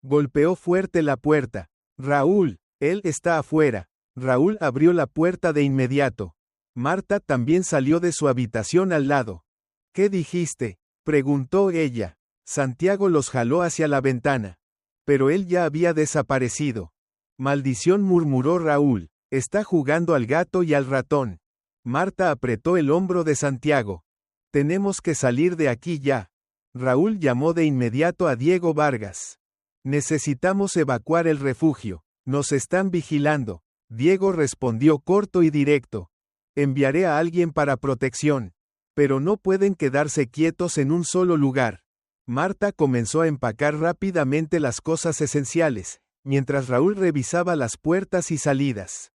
Golpeó fuerte la puerta. Raúl, él está afuera. Raúl abrió la puerta de inmediato. Marta también salió de su habitación al lado. ¿Qué dijiste?, preguntó ella. Santiago los jaló hacia la ventana. Pero él ya había desaparecido. Maldición, murmuró Raúl. Está jugando al gato y al ratón. Marta apretó el hombro de Santiago. Tenemos que salir de aquí ya. Raúl llamó de inmediato a Diego Vargas. Necesitamos evacuar el refugio. Nos están vigilando. Diego respondió corto y directo. Enviaré a alguien para protección. Pero no pueden quedarse quietos en un solo lugar. Marta comenzó a empacar rápidamente las cosas esenciales, mientras Raúl revisaba las puertas y salidas.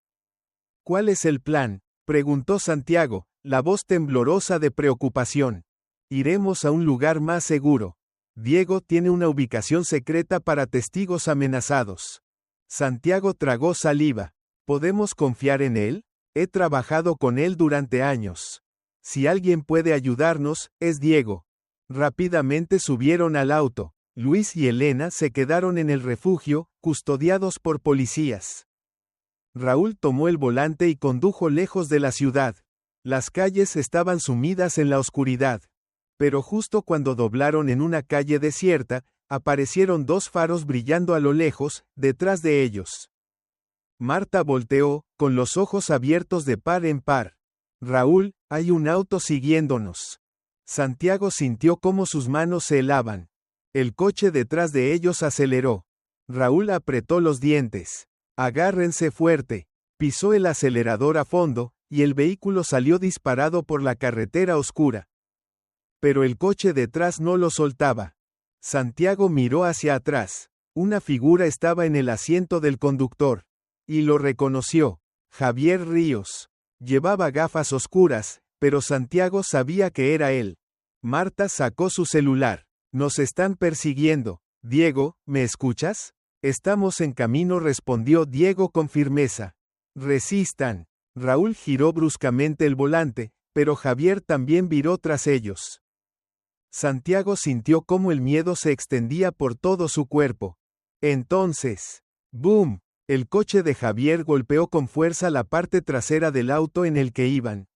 ¿Cuál es el plan?, preguntó Santiago, la voz temblorosa de preocupación. Iremos a un lugar más seguro. Diego tiene una ubicación secreta para testigos amenazados. Santiago tragó saliva. ¿Podemos confiar en él? He trabajado con él durante años. Si alguien puede ayudarnos, es Diego. Rápidamente subieron al auto. Luis y Elena se quedaron en el refugio, custodiados por policías. Raúl tomó el volante y condujo lejos de la ciudad. Las calles estaban sumidas en la oscuridad. Pero justo cuando doblaron en una calle desierta, aparecieron dos faros brillando a lo lejos, detrás de ellos. Marta volteó, con los ojos abiertos de par en par. Raúl, hay un auto siguiéndonos. Santiago sintió cómo sus manos se helaban. El coche detrás de ellos aceleró. Raúl apretó los dientes. Agárrense fuerte. Pisó el acelerador a fondo, y el vehículo salió disparado por la carretera oscura. Pero el coche detrás no lo soltaba. Santiago miró hacia atrás. Una figura estaba en el asiento del conductor. Y lo reconoció. Javier Ríos. Llevaba gafas oscuras, pero Santiago sabía que era él. Marta sacó su celular. Nos están persiguiendo. Diego, ¿me escuchas? Estamos en camino, respondió Diego con firmeza. Resistan. Raúl giró bruscamente el volante, pero Javier también viró tras ellos. Santiago sintió cómo el miedo se extendía por todo su cuerpo. Entonces, ¡boom! El coche de Javier golpeó con fuerza la parte trasera del auto en el que iban.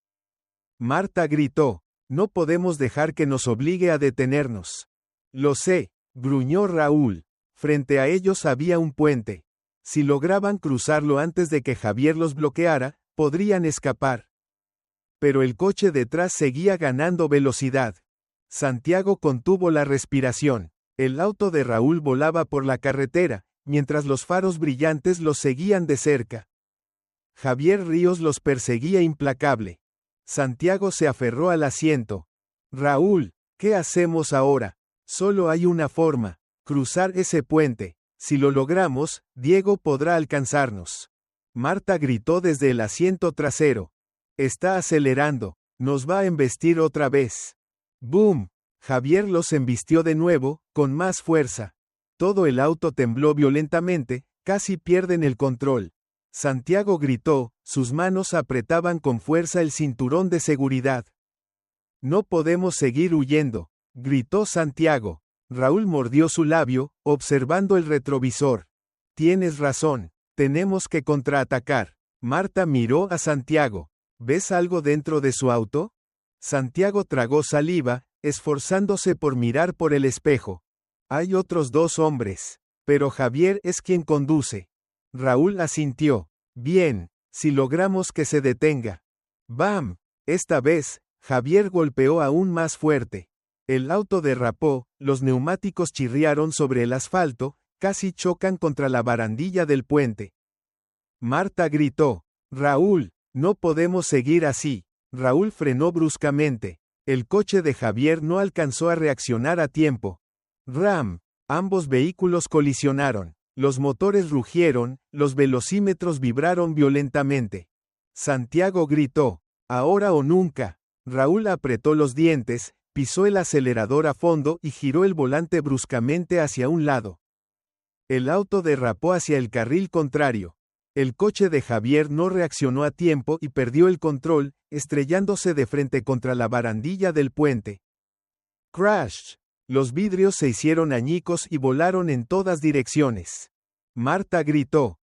Marta gritó, no podemos dejar que nos obligue a detenernos. Lo sé, gruñó Raúl. Frente a ellos había un puente. Si lograban cruzarlo antes de que Javier los bloqueara, podrían escapar. Pero el coche detrás seguía ganando velocidad. Santiago contuvo la respiración. El auto de Raúl volaba por la carretera, mientras los faros brillantes los seguían de cerca. Javier Ríos los perseguía implacable. Santiago se aferró al asiento. Raúl, ¿qué hacemos ahora? Solo hay una forma, cruzar ese puente. Si lo logramos, Diego podrá alcanzarnos. Marta gritó desde el asiento trasero. Está acelerando, nos va a embestir otra vez. ¡Boom! Javier los embistió de nuevo, con más fuerza. Todo el auto tembló violentamente, casi pierden el control. Santiago gritó, sus manos apretaban con fuerza el cinturón de seguridad. No podemos seguir huyendo, gritó Santiago. Raúl mordió su labio, observando el retrovisor. Tienes razón, tenemos que contraatacar. Marta miró a Santiago. ¿Ves algo dentro de su auto? Santiago tragó saliva, esforzándose por mirar por el espejo. Hay otros dos hombres, pero Javier es quien conduce. Raúl asintió. Bien, si logramos que se detenga. ¡Bam! Esta vez, Javier golpeó aún más fuerte. El auto derrapó, los neumáticos chirriaron sobre el asfalto, casi chocan contra la barandilla del puente. Marta gritó: «Raúl, no podemos seguir así». Raúl frenó bruscamente. El coche de Javier no alcanzó a reaccionar a tiempo. ¡Ram! Ambos vehículos colisionaron. Los motores rugieron, los velocímetros vibraron violentamente. Santiago gritó: «Ahora o nunca». Raúl apretó los dientes, pisó el acelerador a fondo y giró el volante bruscamente hacia un lado. El auto derrapó hacia el carril contrario. El coche de Javier no reaccionó a tiempo y perdió el control, estrellándose de frente contra la barandilla del puente. ¡Crash! Los vidrios se hicieron añicos y volaron en todas direcciones. Marta gritó: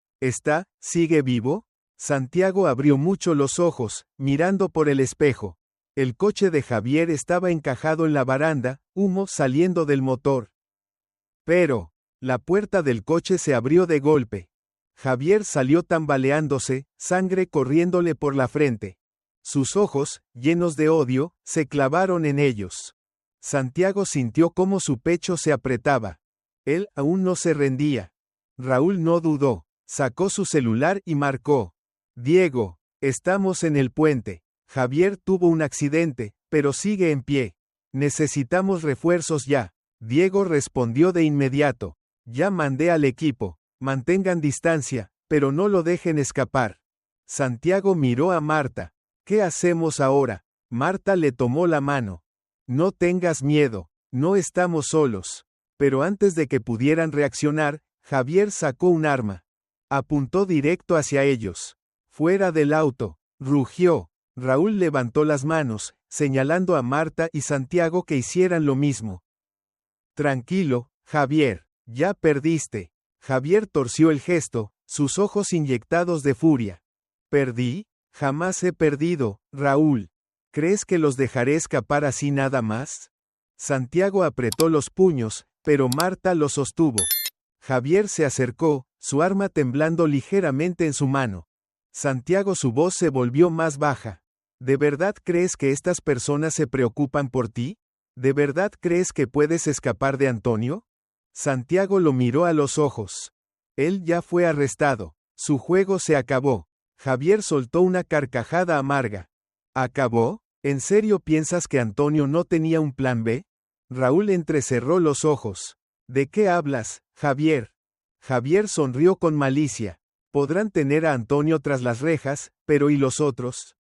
¿Sigue vivo? Santiago abrió mucho los ojos, mirando por el espejo. El coche de Javier estaba encajado en la baranda, humo saliendo del motor. Pero, la puerta del coche se abrió de golpe. Javier salió tambaleándose, sangre corriéndole por la frente. Sus ojos, llenos de odio, se clavaron en ellos. Santiago sintió cómo su pecho se apretaba. Él aún no se rendía. Raúl no dudó. Sacó su celular y marcó: «Diego, estamos en el puente. Javier tuvo un accidente, pero sigue en pie. Necesitamos refuerzos ya». Diego respondió de inmediato: «Ya mandé al equipo. Mantengan distancia, pero no lo dejen escapar». Santiago miró a Marta. «¿Qué hacemos ahora?». Marta le tomó la mano. «No tengas miedo, no estamos solos». Pero antes de que pudieran reaccionar, Javier sacó un arma. Apuntó directo hacia ellos. «Fuera del auto», rugió. Raúl levantó las manos, señalando a Marta y Santiago que hicieran lo mismo. «Tranquilo, Javier, ya perdiste». Javier torció el gesto, sus ojos inyectados de furia. «¿Perdí? Jamás he perdido, Raúl. ¿Crees que los dejaré escapar así nada más?». Santiago apretó los puños, pero Marta lo sostuvo. Javier se acercó, su arma temblando ligeramente en su mano. Santiago, su voz se volvió más baja. «¿De verdad crees que estas personas se preocupan por ti? ¿De verdad crees que puedes escapar de Antonio?». Santiago lo miró a los ojos. Él ya fue arrestado. Su juego se acabó. Javier soltó una carcajada amarga. ¿Acabó? ¿En serio piensas que Antonio no tenía un plan B? Raúl entrecerró los ojos. ¿De qué hablas, Javier? Javier sonrió con malicia. Podrán tener a Antonio tras las rejas, pero ¿y los otros?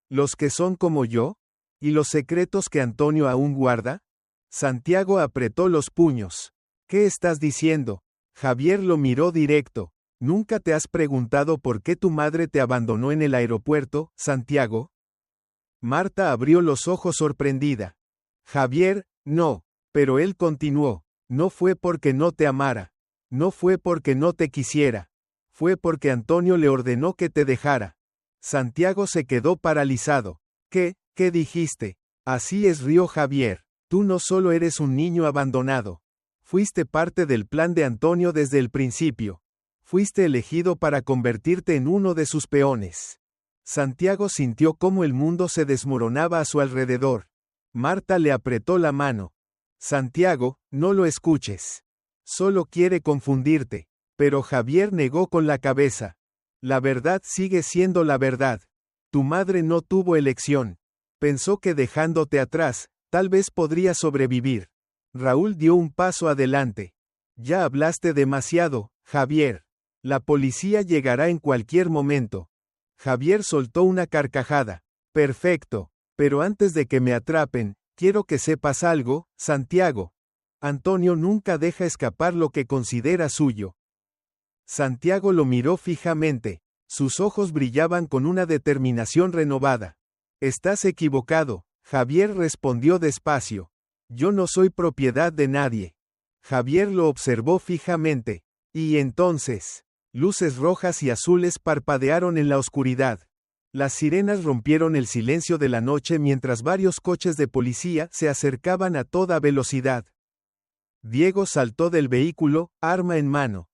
¿Los que son como yo? ¿Y los secretos que Antonio aún guarda? Santiago apretó los puños. ¿Qué estás diciendo? Javier lo miró directo. ¿Nunca te has preguntado por qué tu madre te abandonó en el aeropuerto, Santiago? Marta abrió los ojos sorprendida. Javier, no. Pero él continuó. No fue porque no te amara. No fue porque no te quisiera. Fue porque Antonio le ordenó que te dejara. Santiago se quedó paralizado. ¿Qué dijiste? Así es, rió Javier. Tú no solo eres un niño abandonado. Fuiste parte del plan de Antonio desde el principio. Fuiste elegido para convertirte en uno de sus peones. Santiago sintió cómo el mundo se desmoronaba a su alrededor. Marta le apretó la mano. Santiago, no lo escuches. Solo quiere confundirte. Pero Javier negó con la cabeza. La verdad sigue siendo la verdad. Tu madre no tuvo elección. Pensó que dejándote atrás, tal vez podría sobrevivir. Raúl dio un paso adelante. Ya hablaste demasiado, Javier. La policía llegará en cualquier momento. Javier soltó una carcajada. Perfecto. Pero antes de que me atrapen, quiero que sepas algo, Santiago. Antonio nunca deja escapar lo que considera suyo. Santiago lo miró fijamente. Sus ojos brillaban con una determinación renovada. Estás equivocado, Javier respondió despacio. Yo no soy propiedad de nadie. Javier lo observó fijamente. Y entonces, luces rojas y azules parpadearon en la oscuridad. Las sirenas rompieron el silencio de la noche mientras varios coches de policía se acercaban a toda velocidad. Diego saltó del vehículo, arma en mano.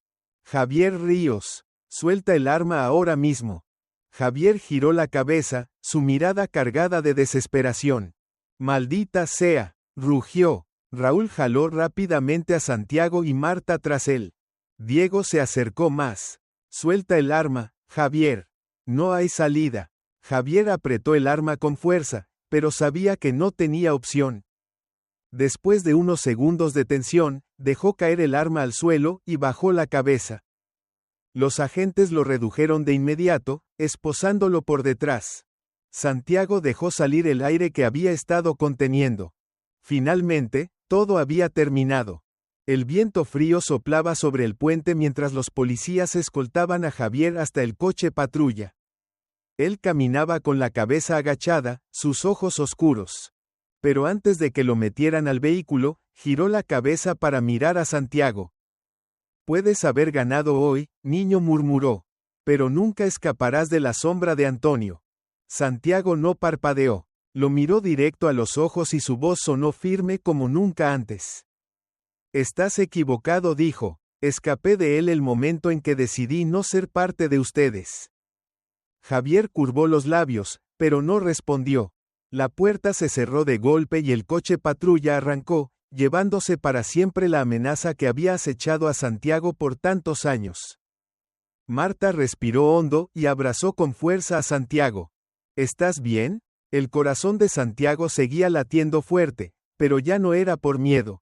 Javier Ríos, suelta el arma ahora mismo. Javier giró la cabeza, su mirada cargada de desesperación. Maldita sea. rugió. Raúl jaló rápidamente a Santiago y Marta tras él. Diego se acercó más. Suelta el arma, Javier. No hay salida. Javier apretó el arma con fuerza, pero sabía que no tenía opción. Después de unos segundos de tensión, dejó caer el arma al suelo y bajó la cabeza. Los agentes lo redujeron de inmediato, esposándolo por detrás. Santiago dejó salir el aire que había estado conteniendo. Finalmente, todo había terminado. El viento frío soplaba sobre el puente mientras los policías escoltaban a Javier hasta el coche patrulla. Él caminaba con la cabeza agachada, sus ojos oscuros. Pero antes de que lo metieran al vehículo, giró la cabeza para mirar a Santiago. Puedes haber ganado hoy, niño, murmuró. Pero nunca escaparás de la sombra de Antonio. Santiago no parpadeó. Lo miró directo a los ojos y su voz sonó firme como nunca antes. Estás equivocado, dijo. Escapé de él el momento en que decidí no ser parte de ustedes. Javier curvó los labios, pero no respondió. La puerta se cerró de golpe y el coche patrulla arrancó, llevándose para siempre la amenaza que había acechado a Santiago por tantos años. Marta respiró hondo y abrazó con fuerza a Santiago. ¿Estás bien? El corazón de Santiago seguía latiendo fuerte, pero ya no era por miedo.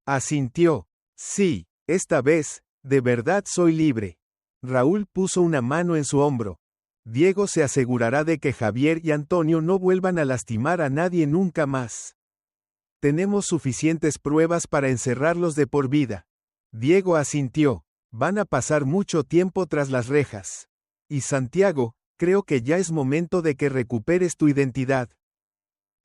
Asintió. Sí, esta vez, de verdad soy libre. Raúl puso una mano en su hombro. Diego se asegurará de que Javier y Antonio no vuelvan a lastimar a nadie nunca más. Tenemos suficientes pruebas para encerrarlos de por vida. Diego asintió. Van a pasar mucho tiempo tras las rejas. Y Santiago, creo que ya es momento de que recuperes tu identidad.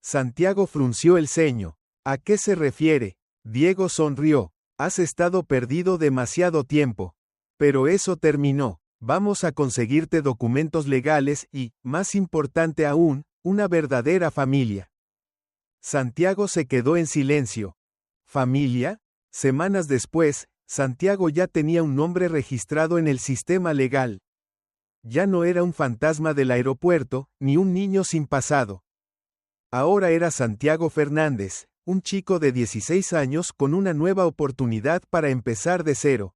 Santiago frunció el ceño. ¿A qué se refiere? Diego sonrió. Has estado perdido demasiado tiempo. Pero eso terminó. Vamos a conseguirte documentos legales y, más importante aún, una verdadera familia. Santiago se quedó en silencio. ¿Familia? Semanas después, Santiago ya tenía un nombre registrado en el sistema legal. Ya no era un fantasma del aeropuerto, ni un niño sin pasado. Ahora era Santiago Fernández, un chico de 16 años con una nueva oportunidad para empezar de cero.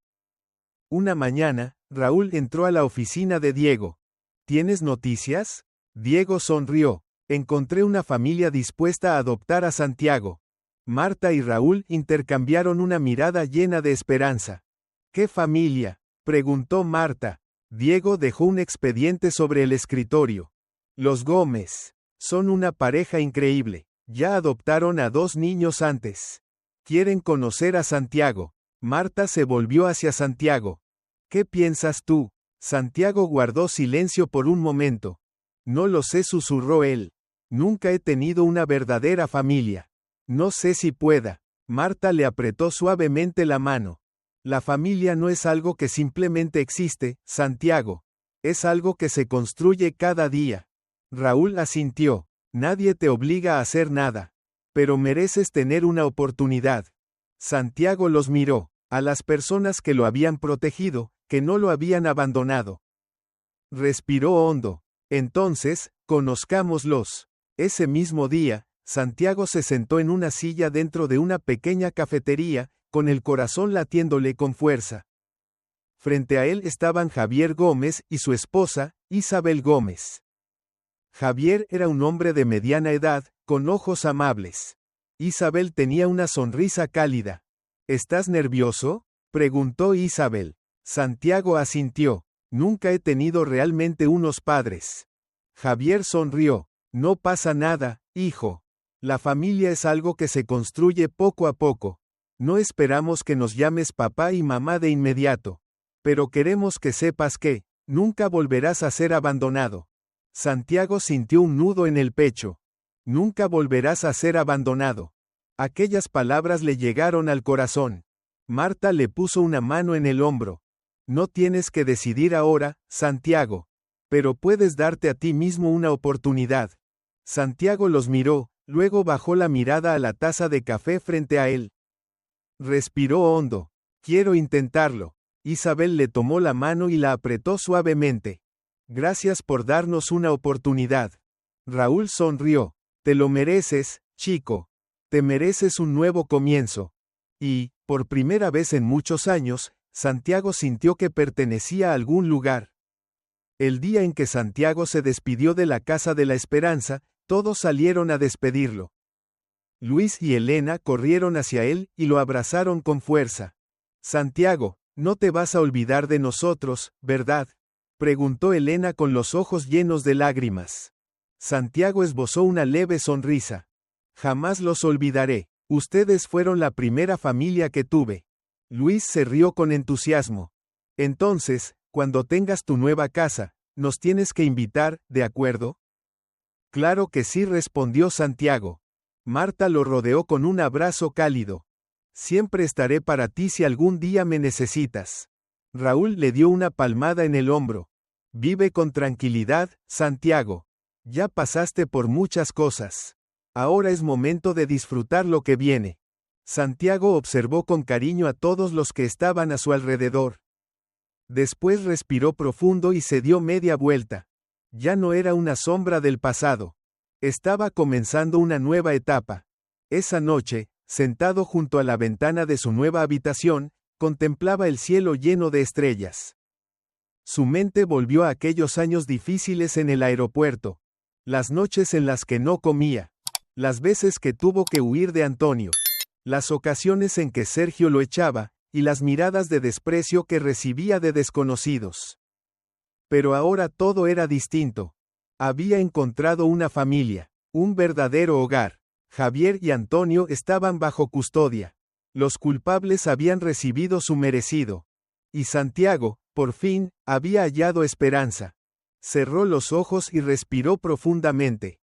Una mañana, Raúl entró a la oficina de Diego. ¿Tienes noticias? Diego sonrió. Encontré una familia dispuesta a adoptar a Santiago. Marta y Raúl intercambiaron una mirada llena de esperanza. ¿Qué familia?, preguntó Marta. Diego dejó un expediente sobre el escritorio. Los Gómez. Son una pareja increíble. Ya adoptaron a 2 niños antes. Quieren conocer a Santiago. Marta se volvió hacia Santiago. ¿Qué piensas tú? Santiago guardó silencio por un momento. No lo sé, susurró él. Nunca he tenido una verdadera familia. No sé si pueda. Marta le apretó suavemente la mano. La familia no es algo que simplemente existe, Santiago. Es algo que se construye cada día. Raúl asintió. Nadie te obliga a hacer nada. Pero mereces tener una oportunidad. Santiago los miró, a las personas que lo habían protegido, que no lo habían abandonado. Respiró hondo. Entonces, conozcámoslos. Ese mismo día, Santiago se sentó en una silla dentro de una pequeña cafetería, con el corazón latiéndole con fuerza. Frente a él estaban Javier Gómez y su esposa, Isabel Gómez. Javier era un hombre de mediana edad, con ojos amables. Isabel tenía una sonrisa cálida. ¿Estás nervioso?, preguntó Isabel. Santiago asintió. Nunca he tenido realmente unos padres. Javier sonrió. No pasa nada, hijo. La familia es algo que se construye poco a poco. No esperamos que nos llames papá y mamá de inmediato. Pero queremos que sepas que, nunca volverás a ser abandonado. Santiago sintió un nudo en el pecho. Nunca volverás a ser abandonado. Aquellas palabras le llegaron al corazón. Marta le puso una mano en el hombro. No tienes que decidir ahora, Santiago. Pero puedes darte a ti mismo una oportunidad. Santiago los miró, luego bajó la mirada a la taza de café frente a él. Respiró hondo. Quiero intentarlo. Isabel le tomó la mano y la apretó suavemente. Gracias por darnos una oportunidad. Raúl sonrió. Te lo mereces, chico. Te mereces un nuevo comienzo. Y, por primera vez en muchos años, Santiago sintió que pertenecía a algún lugar. El día en que Santiago se despidió de la Casa de la Esperanza, todos salieron a despedirlo. Luis y Elena corrieron hacia él y lo abrazaron con fuerza. Santiago, no te vas a olvidar de nosotros, ¿verdad?, preguntó Elena con los ojos llenos de lágrimas. Santiago esbozó una leve sonrisa. Jamás los olvidaré. Ustedes fueron la primera familia que tuve. Luis se rió con entusiasmo. Entonces, cuando tengas tu nueva casa, nos tienes que invitar, ¿de acuerdo? Claro que sí, respondió Santiago. Marta lo rodeó con un abrazo cálido. Siempre estaré para ti si algún día me necesitas. Raúl le dio una palmada en el hombro. Vive con tranquilidad, Santiago. Ya pasaste por muchas cosas. Ahora es momento de disfrutar lo que viene. Santiago observó con cariño a todos los que estaban a su alrededor. Después respiró profundo y se dio media vuelta. Ya no era una sombra del pasado. Estaba comenzando una nueva etapa. Esa noche, sentado junto a la ventana de su nueva habitación, contemplaba el cielo lleno de estrellas. Su mente volvió a aquellos años difíciles en el aeropuerto. Las noches en las que no comía. Las veces que tuvo que huir de Antonio. Las ocasiones en que Sergio lo echaba, y las miradas de desprecio que recibía de desconocidos. Pero ahora todo era distinto. Había encontrado una familia, un verdadero hogar. Javier y Antonio estaban bajo custodia. Los culpables habían recibido su merecido. Y Santiago, por fin, había hallado esperanza. Cerró los ojos y respiró profundamente.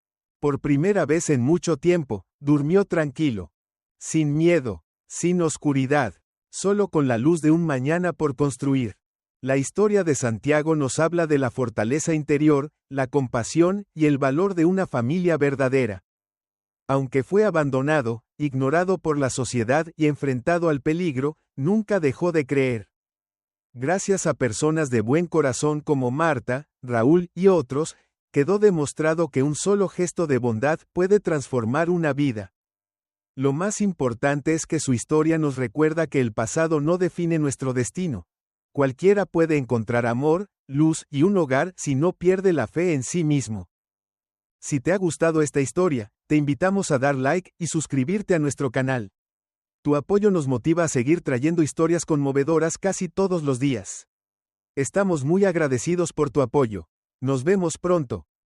Por primera vez en mucho tiempo, durmió tranquilo. Sin miedo, sin oscuridad, solo con la luz de un mañana por construir. La historia de Santiago nos habla de la fortaleza interior, la compasión y el valor de una familia verdadera. Aunque fue abandonado, ignorado por la sociedad y enfrentado al peligro, nunca dejó de creer. Gracias a personas de buen corazón como Marta, Raúl y otros, quedó demostrado que un solo gesto de bondad puede transformar una vida. Lo más importante es que su historia nos recuerda que el pasado no define nuestro destino. Cualquiera puede encontrar amor, luz y un hogar si no pierde la fe en sí mismo. Si te ha gustado esta historia, te invitamos a dar like y suscribirte a nuestro canal. Tu apoyo nos motiva a seguir trayendo historias conmovedoras casi todos los días. Estamos muy agradecidos por tu apoyo. Nos vemos pronto.